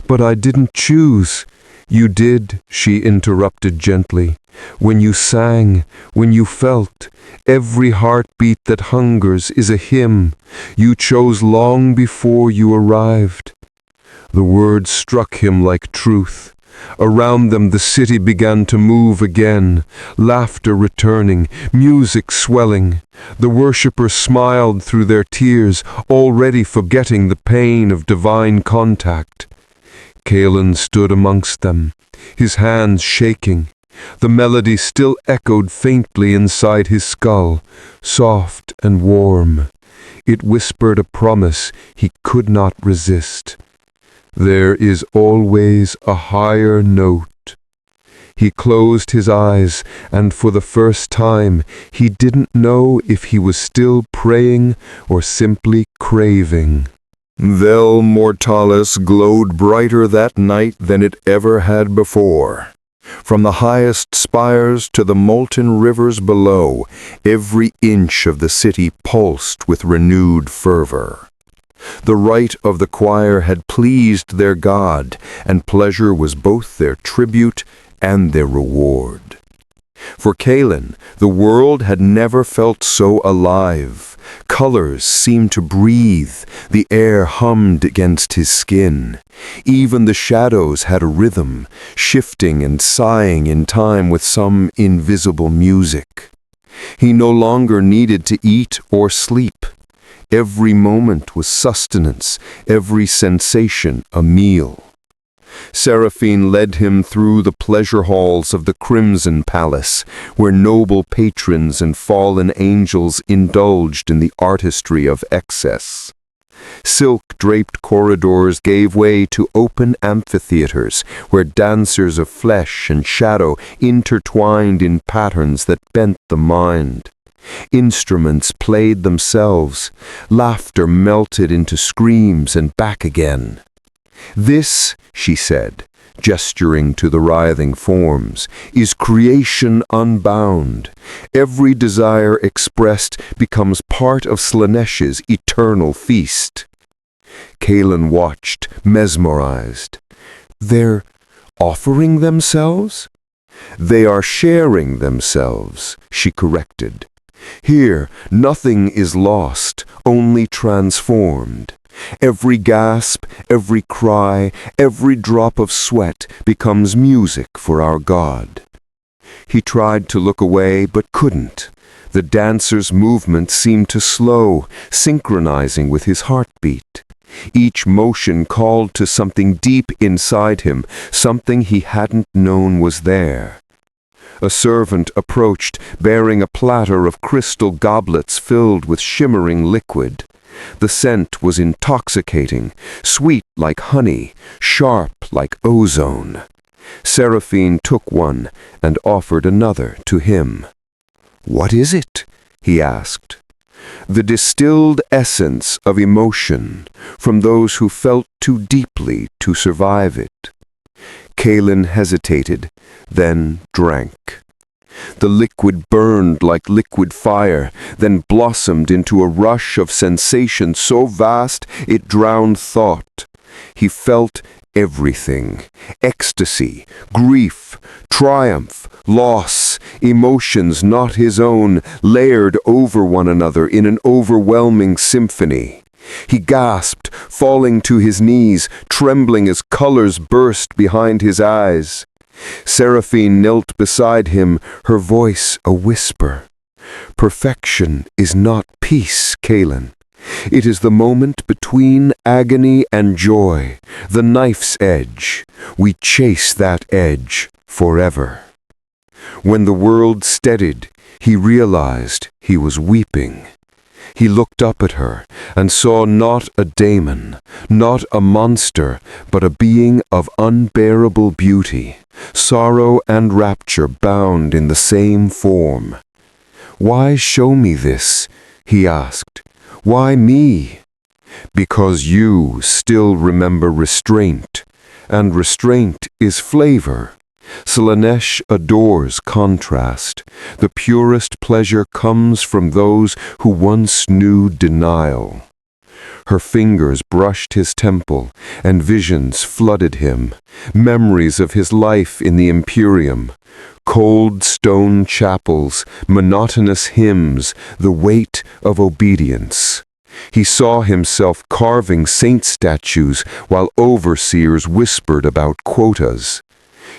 B: "But I didn't choose." "You did," she interrupted gently. "When you sang, when you felt, every heartbeat that hungers is a hymn. You chose long before you arrived." The words struck him like truth. Around them the city began to move again, laughter returning, music swelling. The worshippers smiled through their tears, already forgetting the pain of divine contact. Kalen stood amongst them, his hands shaking. The melody still echoed faintly inside his skull, soft and warm. It whispered a promise he could not resist. There is always a higher note. He closed his eyes, and for the first time he didn't know if he was still praying or simply craving.
A: Vel Mortalis glowed brighter that night than it ever had before. From the highest spires to the molten rivers below, every inch of the city pulsed with renewed fervor. The rite of the choir had pleased their god, and pleasure was both their tribute and their reward. For Kalen, the world had never felt so alive. Colors seemed to breathe, the air hummed against his skin. Even the shadows had a rhythm, shifting and sighing in time with some invisible music. He no longer needed to eat or sleep. Every moment was sustenance, every sensation a meal. Seraphine led him through the pleasure halls of the Crimson Palace, where noble patrons and fallen angels indulged in the artistry of excess. Silk-draped corridors gave way to open amphitheaters where dancers of flesh and shadow intertwined in patterns that bent the mind. Instruments played themselves. Laughter melted into screams and back again. "This," she said, gesturing to the writhing forms, "is creation unbound. Every desire expressed becomes part of Slaanesh's eternal feast." Kaelin watched, mesmerized. "They're offering themselves?" "They are sharing themselves," she corrected. "Here, nothing is lost, only transformed. Every gasp, every cry, every drop of sweat becomes music for our God." He tried to look away but couldn't. The dancer's movement seemed to slow, synchronizing with his heartbeat. Each motion called to something deep inside him, something he hadn't known was there. A servant approached, bearing a platter of crystal goblets filled with shimmering liquid. The scent was intoxicating, sweet like honey, sharp like ozone. Seraphine took one and offered another to him. "What is it?" he asked. "The distilled essence of emotion, from those who felt too deeply to survive it." Kaelin hesitated, then drank. The liquid burned like liquid fire, then blossomed into a rush of sensation so vast it drowned thought. He felt everything: ecstasy, grief, triumph, loss, emotions not his own, layered over one another in an overwhelming symphony. He gasped, falling to his knees, trembling as colors burst behind his eyes. Seraphine knelt beside him, her voice a whisper. "Perfection is not peace, Kaelin. It is the moment between agony and joy, the knife's edge. We chase that edge forever." When the world steadied, he realized he was weeping. He looked up at her and saw not a daemon, not a monster, but a being of unbearable beauty, sorrow and rapture bound in the same form. "Why show me this?" he asked. "Why me?" "Because you still remember restraint, and restraint is flavor. Slaanesh adores contrast. The purest pleasure comes from those who once knew denial." Her fingers brushed his temple, and visions flooded him, memories of his life in the Imperium. Cold stone chapels, monotonous hymns, the weight of obedience. He saw himself carving saint statues while overseers whispered about quotas.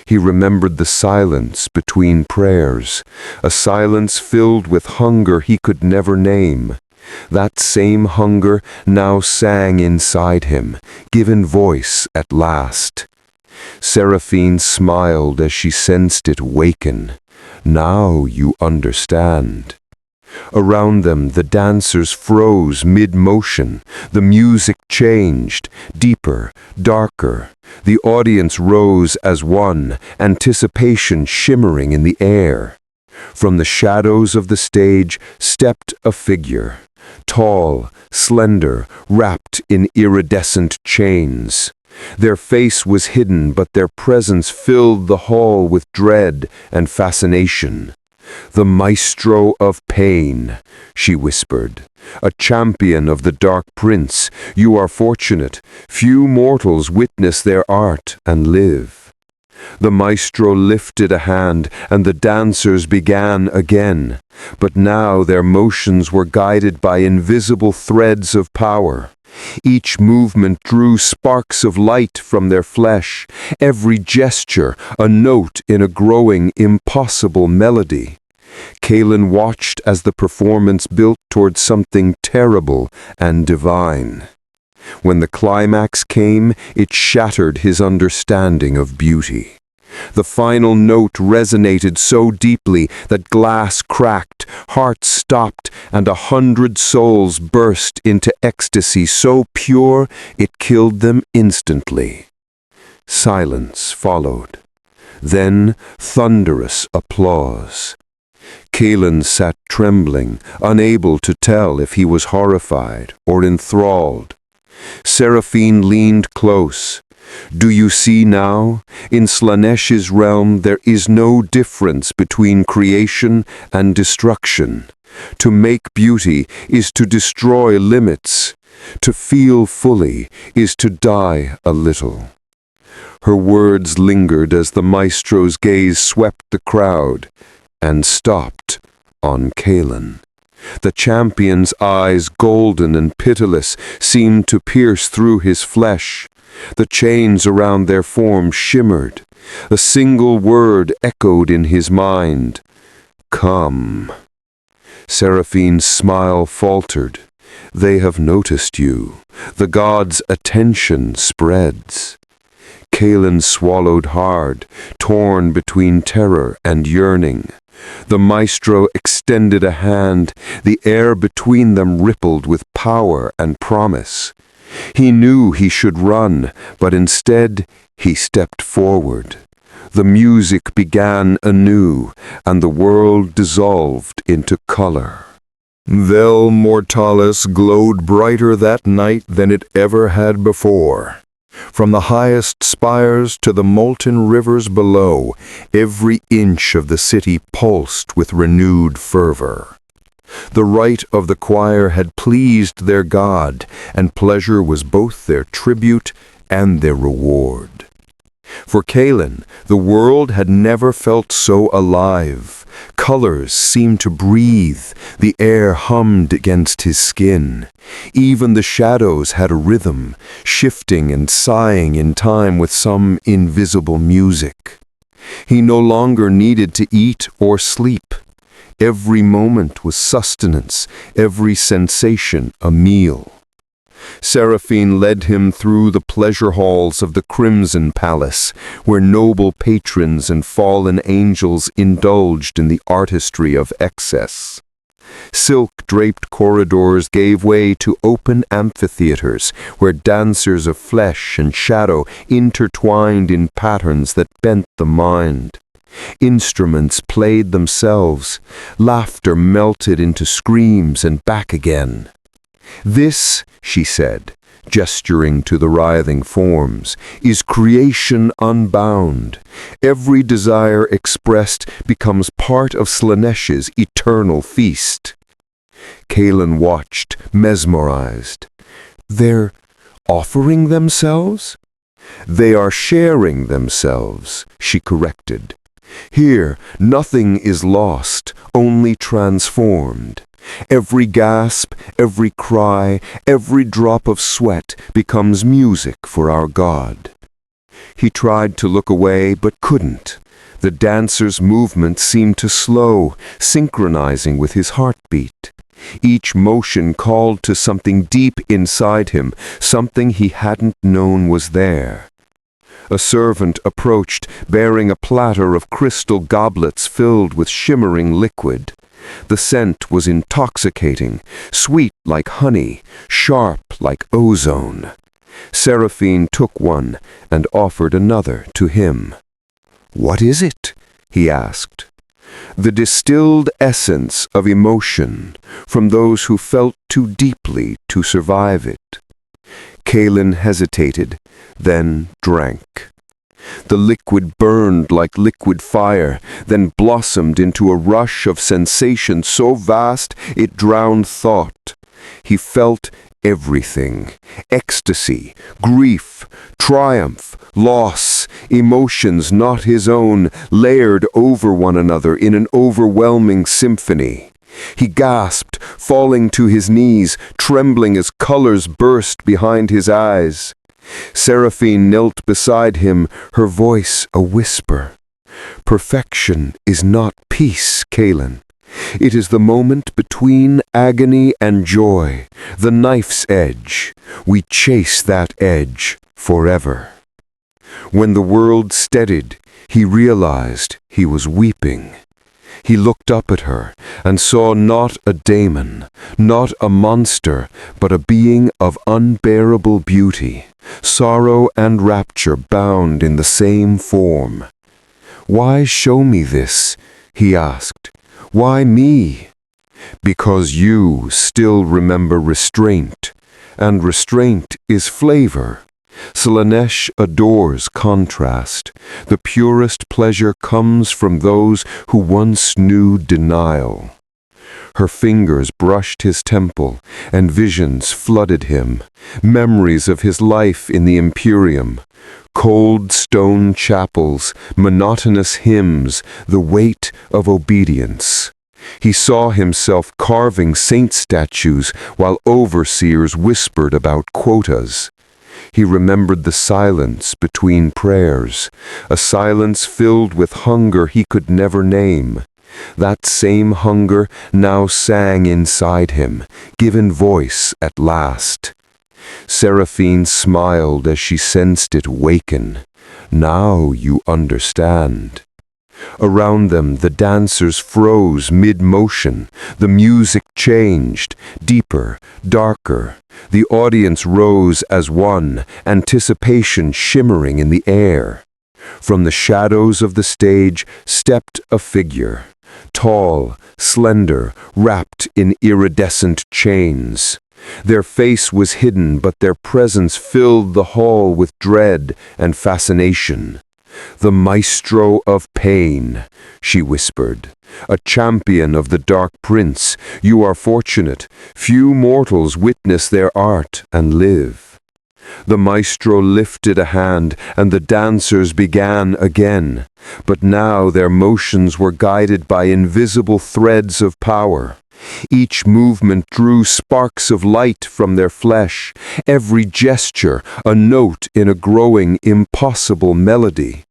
A: He remembered the silence between prayers, a silence filled with hunger he could never name. That same hunger now sang inside him, given voice at last. Seraphine smiled as she sensed it waken. "Now you understand." Around them the dancers froze mid-motion. The music changed, deeper, darker. The audience rose as one, anticipation shimmering in the air. From the shadows of the stage stepped a figure, tall, slender, wrapped in iridescent chains. Their face was hidden, but their presence filled the hall with dread and fascination. "The Maestro of Pain," she whispered. "A champion of the Dark Prince. You are fortunate. Few mortals witness their art and live." The Maestro lifted a hand, and the dancers began again. But now their motions were guided by invisible threads of power. Each movement drew sparks of light from their flesh, every gesture a note in a growing, impossible melody. Kaelin watched as the performance built toward something terrible and divine. When the climax came, it shattered his understanding of beauty. The final note resonated so deeply that glass cracked, hearts stopped, and 100 souls burst into ecstasy so pure it killed them instantly. Silence followed. Then thunderous applause. Kaelin sat trembling, unable to tell if he was horrified or enthralled. Seraphine leaned close. "Do you see now? In Slaanesh's realm there is no difference between creation and destruction. To make beauty is to destroy limits. To feel fully is to die a little." Her words lingered as the maestro's gaze swept the crowd and stopped on Kaelin. The champion's eyes, golden and pitiless, seemed to pierce through his flesh. The chains around their form shimmered. A single word echoed in his mind. "Come." Seraphine's smile faltered. "They have noticed you. The god's attention spreads." Kaelin swallowed hard, torn between terror and yearning. The maestro extended a hand. The air between them rippled with power and promise. He knew he should run, but instead he stepped forward. The music began anew, and the world dissolved into color. Vel Mortalis glowed brighter that night than it ever had before. From the highest spires to the molten rivers below, every inch of the city pulsed with renewed fervor. The rite of the choir had pleased their god, and pleasure was both their tribute and their reward. For Kaelin, the world had never felt so alive. Colors seemed to breathe, the air hummed against his skin. Even the shadows had a rhythm, shifting and sighing in time with some invisible music. He no longer needed to eat or sleep. Every moment was sustenance, every sensation a meal. Seraphine led him through the pleasure halls of the Crimson Palace, where noble patrons and fallen angels indulged in the artistry of excess. Silk-draped corridors gave way to open amphitheaters, where dancers of flesh and shadow intertwined in patterns that bent the mind. Instruments played themselves. Laughter melted into screams and back again. "This," she said, gesturing to the writhing forms, "is creation unbound. Every desire expressed becomes part of Slaanesh's eternal feast." Kaelin watched, mesmerized. "They're offering themselves?" "They are sharing themselves," she corrected. "Here, nothing is lost, only transformed. Every gasp, every cry, every drop of sweat becomes music for our God." He tried to look away but couldn't. The dancer's movement seemed to slow, synchronizing with his heartbeat. Each motion called to something deep inside him, something he hadn't known was there. A servant approached, bearing a platter of crystal goblets filled with shimmering liquid. The scent was intoxicating, sweet like honey, sharp like ozone. Seraphine took one and offered another to him. "What is it?" he asked. "The distilled essence of emotion, from those who felt too deeply to survive it." Kaelin hesitated, then drank. The liquid burned like liquid fire, then blossomed into a rush of sensation so vast it drowned thought. He felt everything: ecstasy, grief, triumph, loss, emotions not his own, layered over one another in an overwhelming symphony. He gasped, falling to his knees, trembling as colors burst behind his eyes. Seraphine knelt beside him, her voice a whisper. "Perfection is not peace, Kaelin. It is the moment between agony and joy, the knife's edge. We chase that edge forever."
B: When the world steadied, he realized he was weeping. He looked up at her and saw not a daemon, not a monster, but a being of unbearable beauty, sorrow and rapture bound in the same form. "Why show me this?" he asked. "Why me?" "Because you still remember restraint, and restraint is flavor. Slaanesh adores contrast. The purest pleasure comes from those who once knew denial." Her fingers brushed his temple, and visions flooded him, memories of his life in the Imperium. Cold stone chapels, monotonous hymns, the weight of obedience. He saw himself carving saint statues while overseers whispered about quotas. He remembered the silence between prayers, a silence filled with hunger he could never name. That same hunger now sang inside him, given voice at last. Seraphine smiled as she sensed it waken. "Now you understand." Around them the dancers froze mid-motion. The music changed, deeper, darker. The audience rose as one, anticipation shimmering in the air. From the shadows of the stage stepped a figure, tall, slender, wrapped in iridescent chains. Their face was hidden, but their presence filled the hall with dread and fascination. "The Maestro of Pain," she whispered. "A champion of the Dark Prince. You are fortunate. Few mortals witness their art and live." The Maestro lifted a hand, and the dancers began again. But now their motions were guided by invisible threads of power. Each movement drew sparks of light from their flesh, every gesture a note in a growing, impossible melody.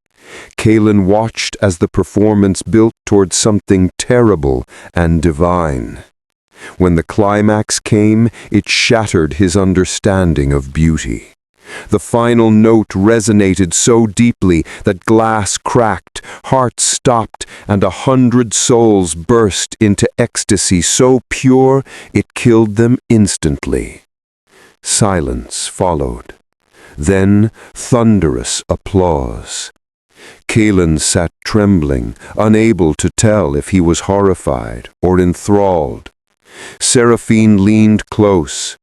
B: Kalen watched as the performance built towards something terrible and divine. When the climax came, it shattered his understanding of beauty. The final note resonated so deeply that glass cracked, hearts stopped, and 100 souls burst into ecstasy so pure it killed them instantly. Silence followed. Then thunderous applause. Kalen sat trembling, unable to tell if he was horrified or enthralled. Seraphine leaned close.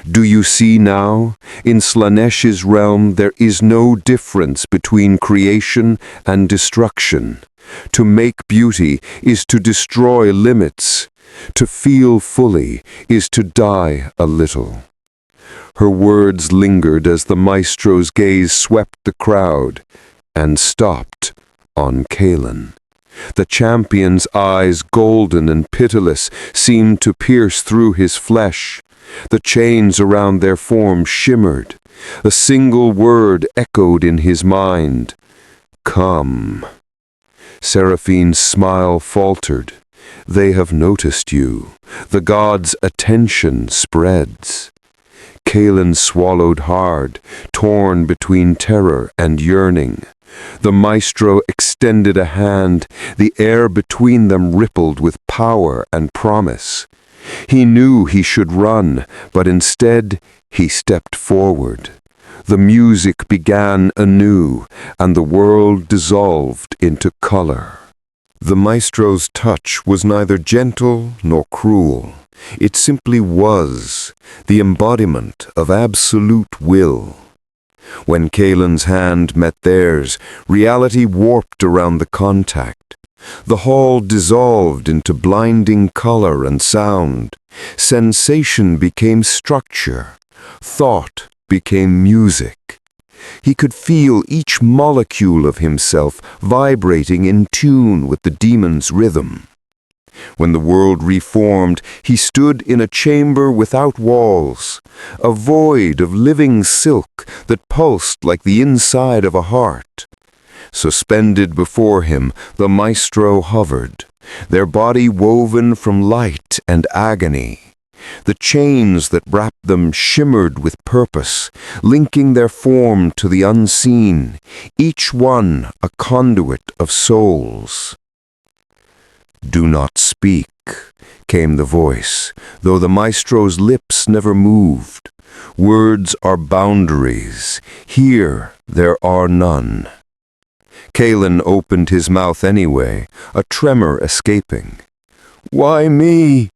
B: "Do you see now? In Slaanesh's realm there is no difference between creation and destruction. To make beauty is to destroy limits. To feel fully is to die a little." Her words lingered as the Maestro's gaze swept the crowd and stopped on Kalen. The champion's eyes, golden and pitiless, seemed to pierce through his flesh. The chains around their form shimmered. A single word echoed in his mind. "Come." Seraphine's smile faltered. "They have noticed you. The god's attention spreads." Kalen swallowed hard, torn between terror and yearning. The Maestro extended a hand. The air between them rippled with power and promise. He knew he should run, but instead he stepped forward. The music began anew, and the world dissolved into color. The Maestro's touch was neither gentle nor cruel. It simply was, the embodiment of absolute will. When Kalen's hand met theirs, reality warped around the contact. The hall dissolved into blinding color and sound. Sensation became structure. Thought became music. He could feel each molecule of himself vibrating in tune with the demon's rhythm. When the world reformed, he stood in a chamber without walls, a void of living silk that pulsed like the inside of a heart. Suspended before him, the Maestro hovered, their body woven from light and agony.
A: The chains that wrapped them shimmered with purpose, linking their form to the unseen, each one a conduit of souls. "Do not speak," came the voice, though the maestro's lips never moved. "Words are boundaries. Here there are none." Kalen opened his mouth anyway, a tremor escaping. "Why me?"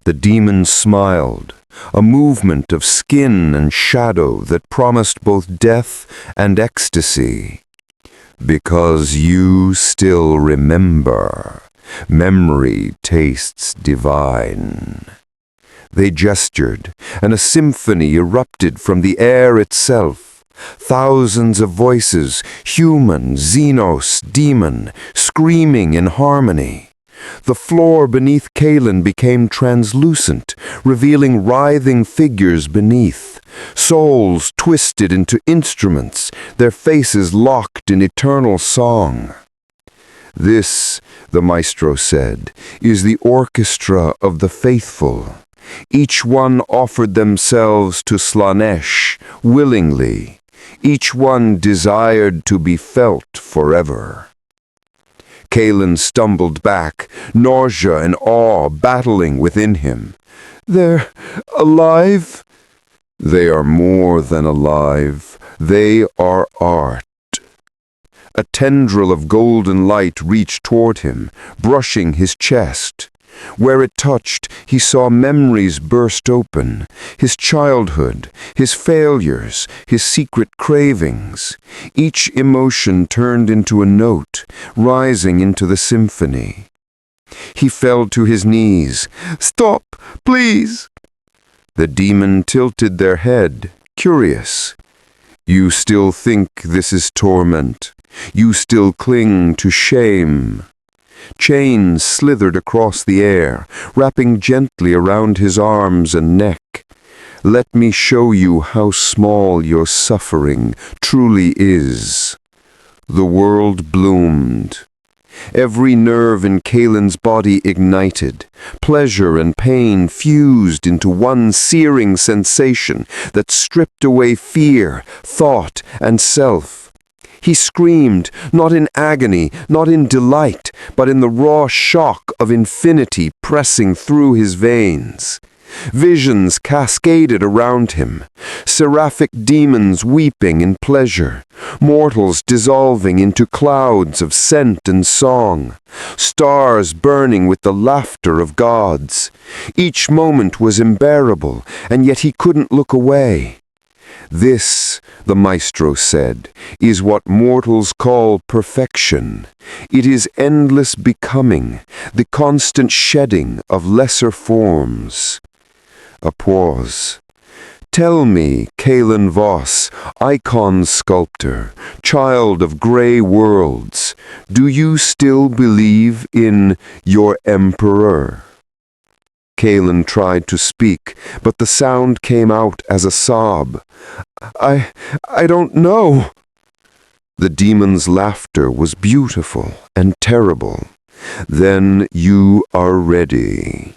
A: The demon smiled, a movement of skin and shadow that promised both death and ecstasy. "Because you still remember. Memory tastes divine." They gestured, and a symphony erupted from the air itself. Thousands of voices, human, xenos, demon, screaming in harmony. The floor beneath Kalen became translucent, revealing writhing figures beneath. Souls twisted into instruments, their faces locked in eternal song. "This," the maestro said, "is the orchestra of the faithful." Each one offered themselves to Slaanesh willingly. Each one desired to be felt forever. Kalen stumbled back, nausea and awe battling within him. "They're alive?" "They are more than alive. They are art." A tendril of golden light reached toward him, brushing his chest. Where it touched, he saw memories burst open, his childhood, his failures, his secret cravings. Each emotion turned into a note, rising into the symphony. He fell to his knees. "Stop, please!" The demon tilted their head, curious. "You still think this is torment? You still cling to shame?" Chains slithered across the air, wrapping gently around his arms and neck. "Let me show you how small your suffering truly is." The world bloomed. Every nerve in Kalen's body ignited. Pleasure and pain fused into one searing sensation that stripped away fear, thought, and self. He screamed, not in agony, not in delight, but in the raw shock of infinity pressing through his veins. Visions cascaded around him, seraphic demons weeping in pleasure, mortals dissolving into clouds of scent and song, stars burning with the laughter of gods. Each moment was unbearable, and yet he couldn't look away. "This," the maestro said, "is what mortals call perfection. It is endless becoming, the constant shedding of lesser forms." A pause. "Tell me, Kalen Voss, icon sculptor, child of grey worlds, do you still believe in your emperor?" Kalen tried to speak, but the sound came out as a sob. I don't know." The demon's laughter was beautiful and terrible. "Then you are ready."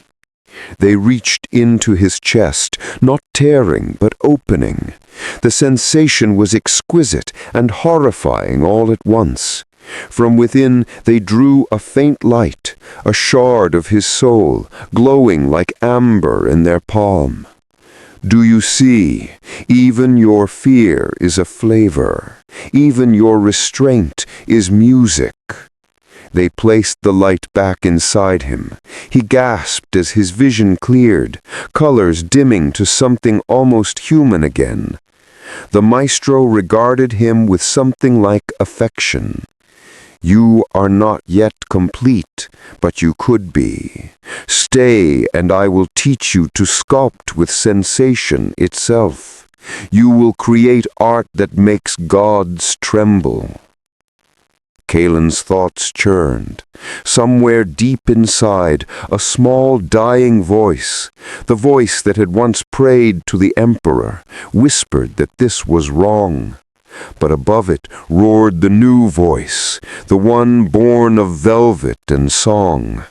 A: They reached into his chest, not tearing, but opening. The sensation was exquisite and horrifying all at once. From within they drew a faint light, a shard of his soul, glowing like amber in their palm. "Do you see? Even your fear is a flavor. Even your restraint is music." They placed the light back inside him. He gasped as his vision cleared, colors dimming to something almost human again. The maestro regarded him with something like affection. "You are not yet complete, but you could be. Stay, and I will teach you to sculpt with sensation itself. You will create art that makes gods tremble." Kalen's thoughts churned. Somewhere deep inside, a small dying voice, the voice that had once prayed to the emperor, whispered that this was wrong. But above it roared the new voice, the one born of velvet and song.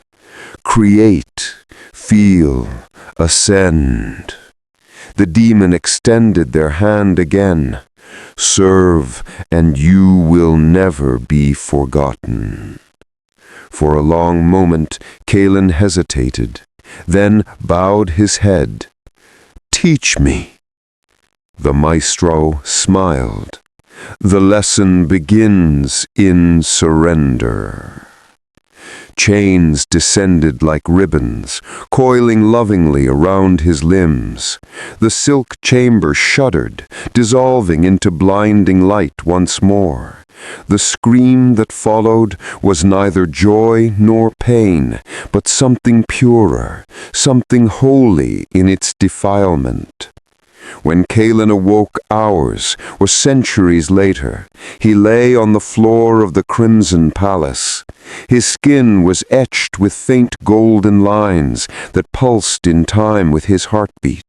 A: "Create, feel, Ascend. The demon extended their hand again. Serve, and you will never be forgotten. For a long moment, Kalen hesitated, then bowed his head. Teach me. The maestro smiled. The lesson begins in surrender. Chains descended like ribbons, coiling lovingly around his limbs. The silk chamber shuddered, dissolving into blinding light once more. The scream that followed was neither joy nor pain, but something purer, something holy in its defilement. When Kalen awoke hours or centuries later, he lay on the floor of the Crimson Palace. His skin was etched with faint golden lines that pulsed in time with his heartbeat.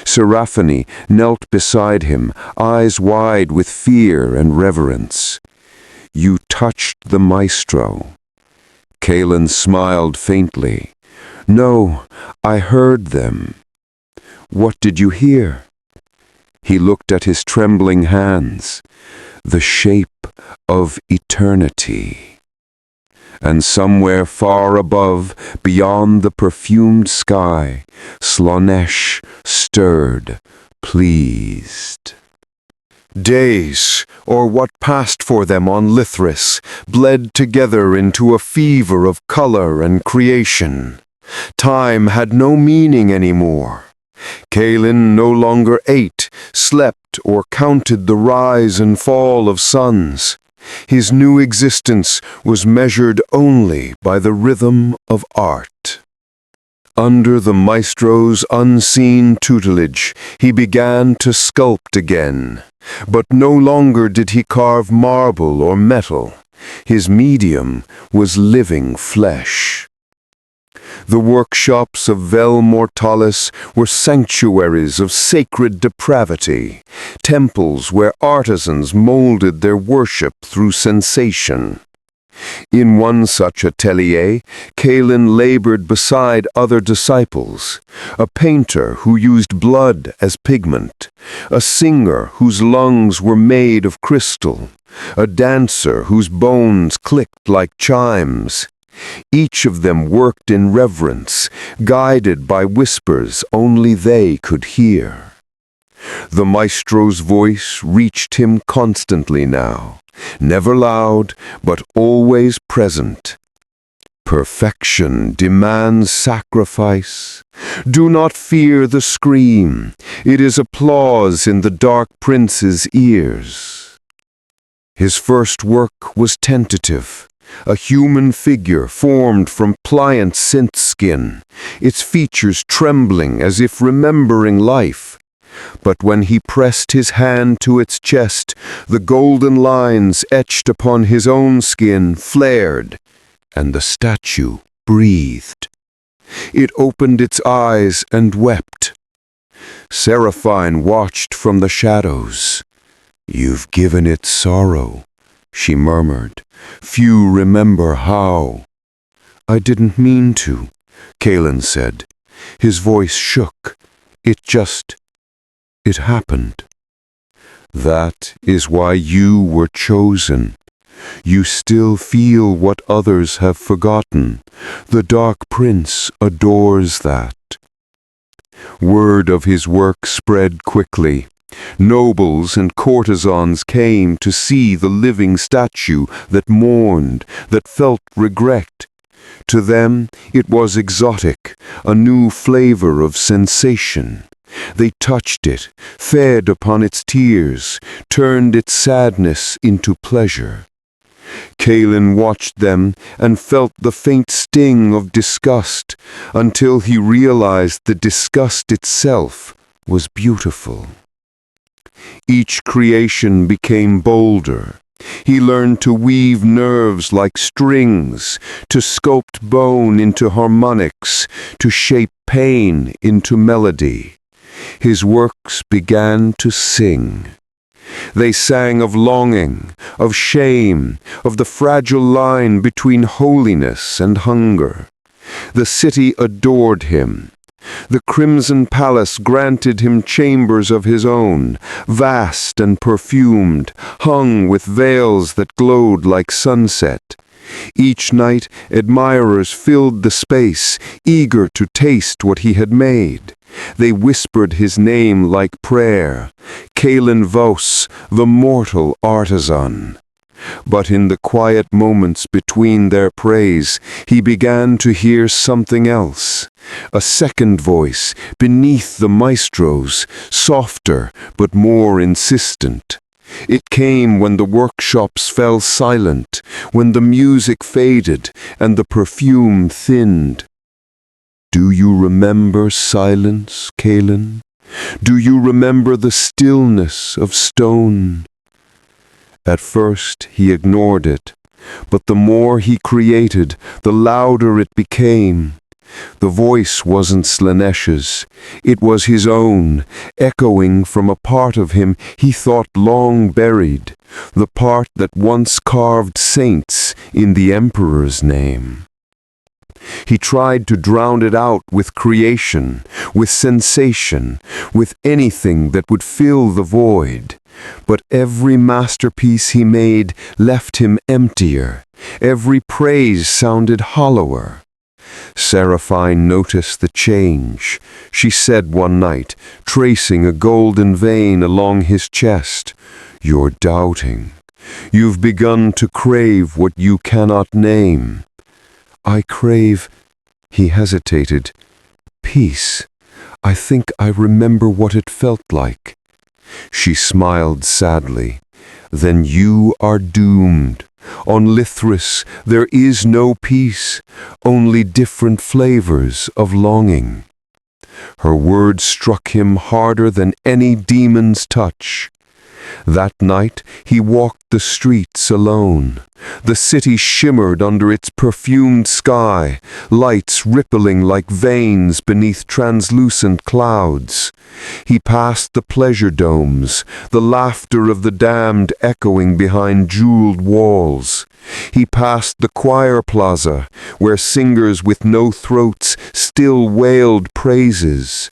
A: Seraphine knelt beside him, eyes wide with fear and reverence. You touched the maestro. Kalen smiled faintly. No, I heard them. What did you hear? He looked at his trembling hands. The shape of eternity. And somewhere far above, beyond the perfumed sky, Slaanesh stirred, pleased. Days, or what passed for them on Lithris, bled together into a fever of color and creation. Time had no meaning anymore. Kalen no longer ate, slept, or counted the rise and fall of suns. His new existence was measured only by the rhythm of art. Under the maestro's unseen tutelage, he began to sculpt again. But no longer did he carve marble or metal. His medium was living flesh. The workshops of Vel Mortalis were sanctuaries of sacred depravity, temples where artisans molded their worship through sensation. In one such atelier, Kalen labored beside other disciples, a painter who used blood as pigment, a singer whose lungs were made of crystal, a dancer whose bones clicked like chimes. Each of them worked in reverence, guided by whispers only they could hear. The maestro's voice reached him constantly now, never loud, but always present. Perfection demands sacrifice. Do not fear the scream. It is applause in the Dark Prince's ears. His first work was tentative. A human figure formed from pliant synth skin, its features trembling as if remembering life. But when he pressed his hand to its chest, the golden lines etched upon his own skin flared, and the statue breathed. It opened its eyes and wept. Seraphine watched from the shadows. "You've given it sorrow," she murmured. "Few remember how." "I didn't mean to," Kalen said. His voice shook. It happened. That is why you were chosen. You still feel what others have forgotten. The Dark Prince adores that. Word of his work spread quickly. Nobles and courtesans came to see the living statue that mourned, that felt regret. To them it was exotic, a new flavor of sensation. They touched it, fed upon its tears, turned its sadness into pleasure. Kalen watched them and felt the faint sting of disgust until he realized the disgust itself was beautiful. Each creation became bolder. He learned to weave nerves like strings, to sculpt bone into harmonics, to shape pain into melody. His works began to sing. They sang of longing, of shame, of the fragile line between holiness and hunger. The city adored him. The Crimson Palace granted him chambers of his own, vast and perfumed, hung with veils that glowed like sunset. Each night admirers filled the space, eager to taste what he had made. They whispered his name like prayer, Kalen Vos, the mortal artisan. But in the quiet moments between their praise, he began to hear something else. A second voice, beneath the maestro's, softer but more insistent. It came when the workshops fell silent, when the music faded and the perfume thinned. Do you remember silence, Kalen? Do you remember the stillness of stone? At first he ignored it, but the more he created, the louder it became. The voice wasn't Slaanesh's, it was his own, echoing from a part of him he thought long buried, the part that once carved saints in the Emperor's name. He tried to drown it out with creation, with sensation, with anything that would fill the void. But every masterpiece he made left him emptier. Every praise sounded hollower. Seraphine noticed the change. She said one night, tracing a golden vein along his chest, "You're doubting. You've begun to crave what you cannot name." "I crave," he hesitated, "peace. I think I remember what it felt like." She smiled sadly. "Then you are doomed. On Lithris there is no peace, only different flavors of longing." Her words struck him harder than any demon's touch. That night he walked the streets alone. The city shimmered under its perfumed sky, lights rippling like veins beneath translucent clouds. He passed the pleasure domes, the laughter of the damned echoing behind jeweled walls. He passed the choir plaza, where singers with no throats still wailed praises.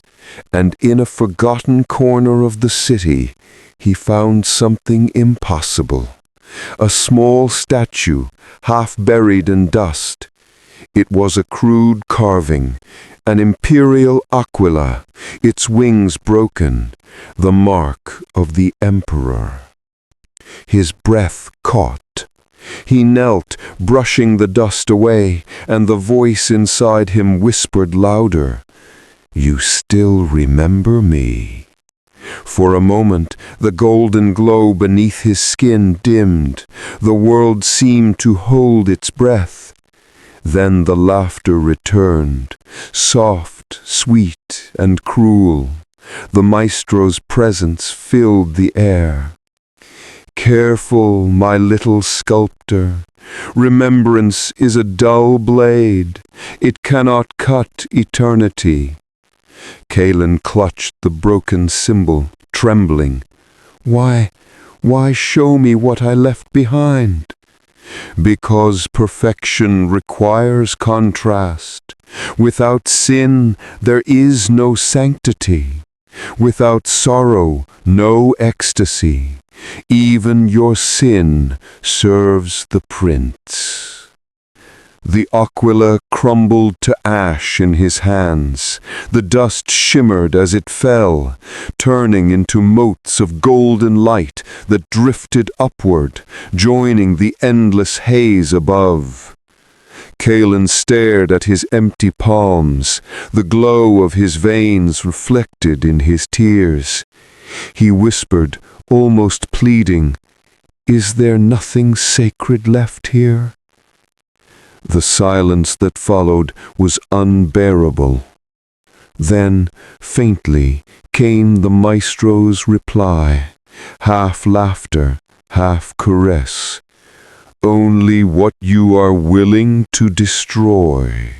A: And in a forgotten corner of the city, he found something impossible. A small statue, half buried in dust. It was a crude carving, an imperial aquila, its wings broken, the mark of the emperor. His breath caught. He knelt, brushing the dust away, and the voice inside him whispered louder, "You still remember me." For a moment, the golden glow beneath his skin dimmed. The world seemed to hold its breath. Then the laughter returned, soft, sweet, and cruel. The maestro's presence filled the air. "Careful, my little sculptor. Remembrance is a dull blade. It cannot cut eternity." Kalen clutched the broken symbol, trembling. Why show me what I left behind?" "Because perfection requires contrast. Without sin, there is no sanctity. Without sorrow, no ecstasy. Even your sin serves the prince." The aquila crumbled to ash in his hands. The dust shimmered as it fell, turning into motes of golden light that drifted upward, joining the endless haze above. Kalen stared at his empty palms, the glow of his veins reflected in his tears. He whispered, almost pleading, "Is there nothing sacred left here?" The silence that followed was unbearable. Then, faintly, came the maestro's reply, half laughter, half caress. "Only what you are willing to destroy."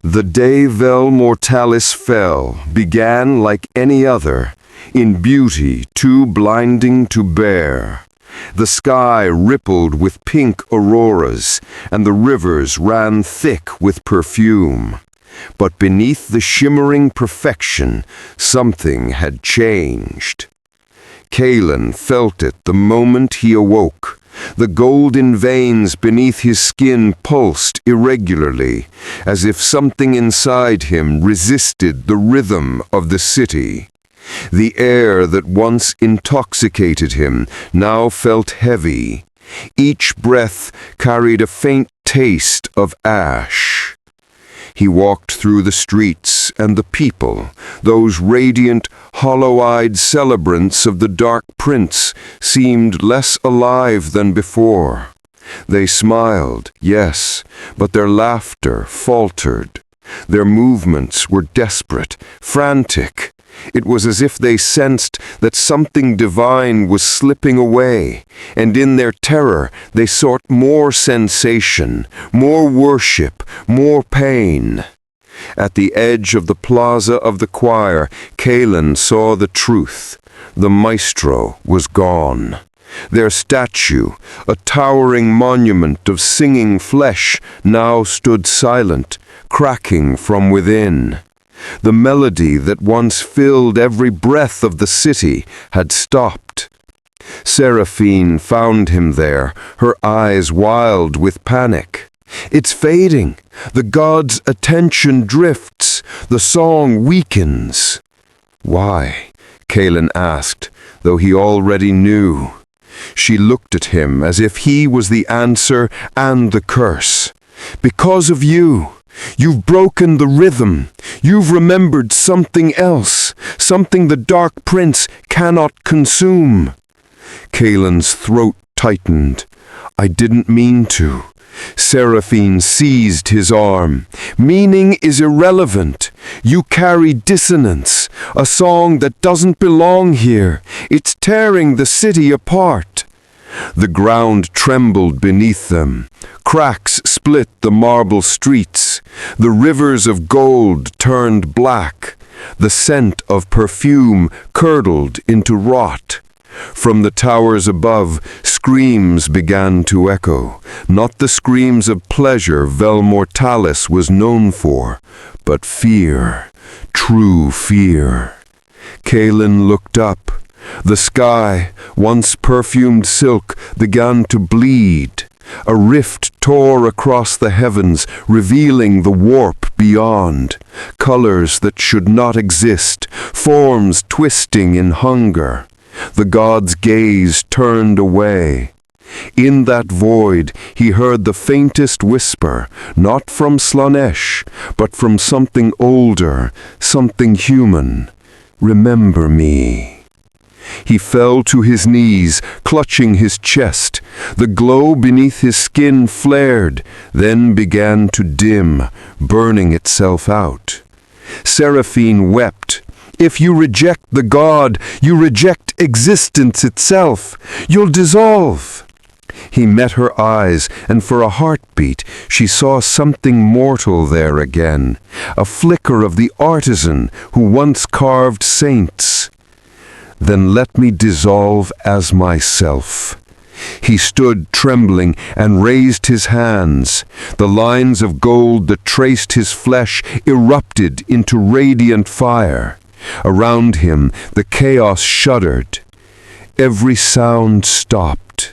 A: The day Vel Mortalis fell began like any other, in beauty too blinding to bear. The sky rippled with pink auroras, and the rivers ran thick with perfume. But beneath the shimmering perfection, something had changed. Kalen felt it the moment he awoke. The golden veins beneath his skin pulsed irregularly, as if something inside him resisted the rhythm of the city. The air that once intoxicated him now felt heavy. Each breath carried a faint taste of ash. He walked through the streets, and the people, those radiant, hollow-eyed celebrants of the Dark Prince, seemed less alive than before. They smiled, yes, but their laughter faltered. Their movements were desperate, frantic. It was as if they sensed that something divine was slipping away, and in their terror they sought more sensation, more worship, more pain. At the edge of the plaza of the choir, Kalen saw the truth. The maestro was gone. Their statue, a towering monument of singing flesh, now stood silent, cracking from within. The melody that once filled every breath of the city had stopped. Seraphine found him there, her eyes wild with panic. "It's fading. The god's attention drifts. The song weakens." "Why?" Kalen asked, though he already knew. She looked at him as if he was the answer and the curse. "Because of you. You've broken the rhythm. You've remembered something else, something the Dark Prince cannot consume." Kalen's throat tightened. "I didn't mean to." Seraphine seized his arm. "Meaning is irrelevant. You carry dissonance, a song that doesn't belong here. It's tearing the city apart." The ground trembled beneath them. Cracks split the marble streets. The rivers of gold turned black. The scent of perfume curdled into rot. From the towers above, screams began to echo, not the screams of pleasure Vel Mortalis was known for, but fear, true fear. Kalen looked up. The sky, once perfumed silk, began to bleed. A rift tore across the heavens, revealing the warp beyond. Colors that should not exist, forms twisting in hunger. The god's gaze turned away. In that void, he heard the faintest whisper, not from Slaanesh, but from something older, something human. "Remember me." He fell to his knees, clutching his chest. The glow beneath his skin flared, then began to dim, burning itself out. Seraphine wept. "If you reject the god, you reject existence itself. You'll dissolve." He met her eyes, and for a heartbeat she saw something mortal there again, a flicker of the artisan who once carved saints. "Then let me dissolve as myself." He stood trembling and raised his hands. The lines of gold that traced his flesh erupted into radiant fire. Around him, the chaos shuddered. Every sound stopped.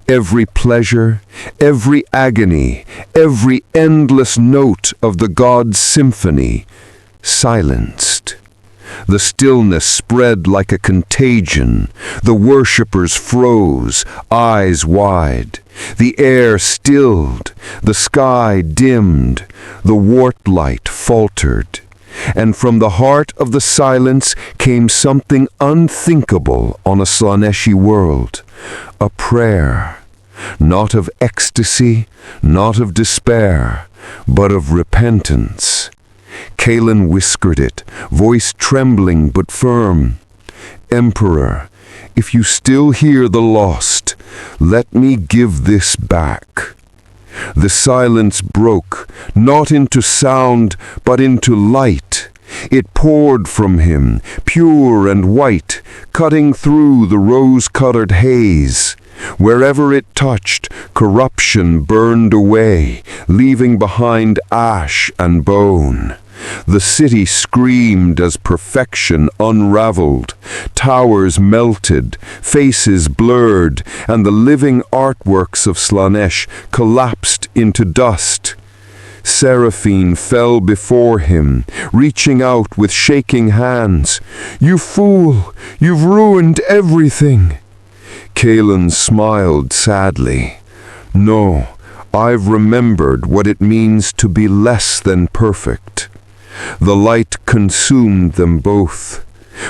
A: Every pleasure, every agony, every endless note of the god's symphony silenced. The stillness spread like a contagion. The worshippers froze, eyes wide. The air stilled, the sky dimmed, the wart light faltered. And from the heart of the silence came something unthinkable on a Slaaneshi world. A prayer, not of ecstasy, not of despair, but of repentance. Kalen whispered it, voice trembling but firm. "Emperor, if you still hear the lost, let me give this back." The silence broke, not into sound, but into light. It poured from him, pure and white, cutting through the rose-colored haze.
B: Wherever it touched, corruption burned away, leaving behind ash and bone. The city screamed as perfection unraveled. Towers melted, faces blurred, and the living artworks of Slaanesh collapsed into dust. Seraphine fell before him, reaching out with shaking hands. "You fool! You've ruined everything!" Kalen smiled sadly. "No, I've remembered what it means to be less than perfect." The light consumed them both.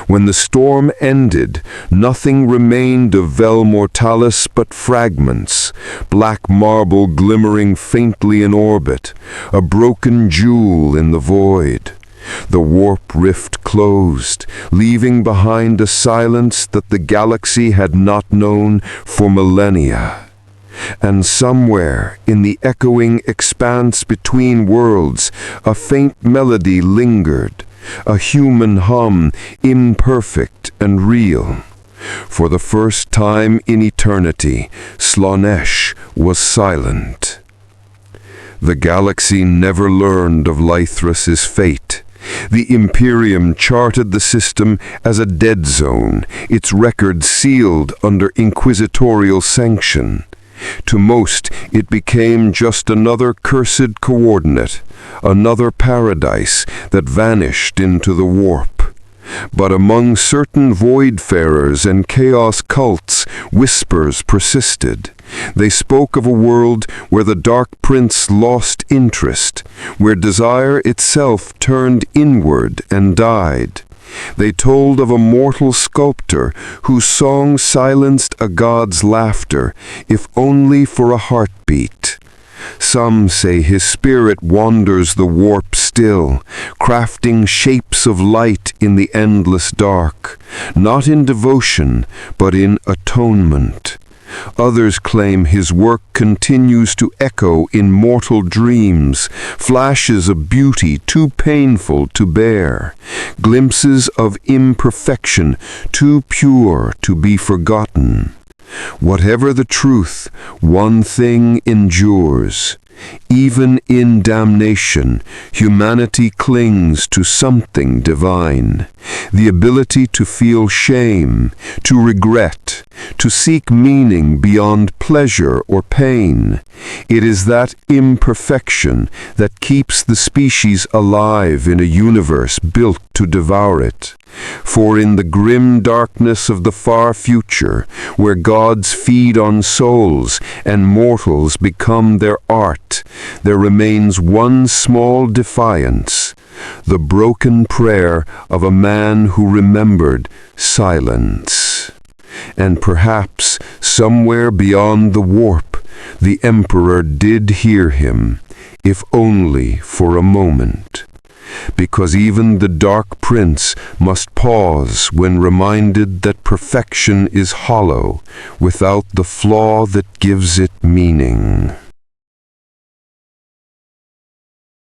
B: When the storm ended, nothing remained of Vel Mortalis but fragments, black marble glimmering faintly in orbit, a broken jewel in the void. The warp rift closed, leaving behind a silence that the galaxy had not known for millennia. And somewhere in the echoing expanse between worlds, a faint melody lingered, a human hum, imperfect and real. For the first time in eternity, Slaanesh was silent. The galaxy never learned of Lythras's fate. The Imperium charted the system as a dead zone, its record sealed under inquisitorial sanction. To most, it became just another cursed coordinate, another paradise that vanished into the warp. But among certain voidfarers and chaos cults, whispers persisted. They spoke of a world where the Dark Prince lost interest, where desire itself turned inward and died. They told of a mortal sculptor whose song silenced a god's laughter, if only for a heartbeat. Some say his spirit wanders the warp still, crafting shapes of light in the endless dark, not in devotion, but in atonement. Others claim his work continues to echo in mortal dreams, flashes of beauty too painful to bear, glimpses of imperfection too pure to be forgotten. Whatever the truth, one thing endures. Even in damnation, humanity clings to something divine. The ability to feel shame, to regret, to seek meaning beyond pleasure or pain. It is that imperfection that keeps the species alive in a universe built to devour it. For in the grim darkness of the far future, where gods feed on souls and mortals become their art, there remains one small defiance, the broken prayer of a man who remembered silence. And perhaps, somewhere beyond the warp, the Emperor did hear him, if only for a moment. Because even the Dark Prince must pause when reminded that perfection is hollow without the flaw that gives it meaning.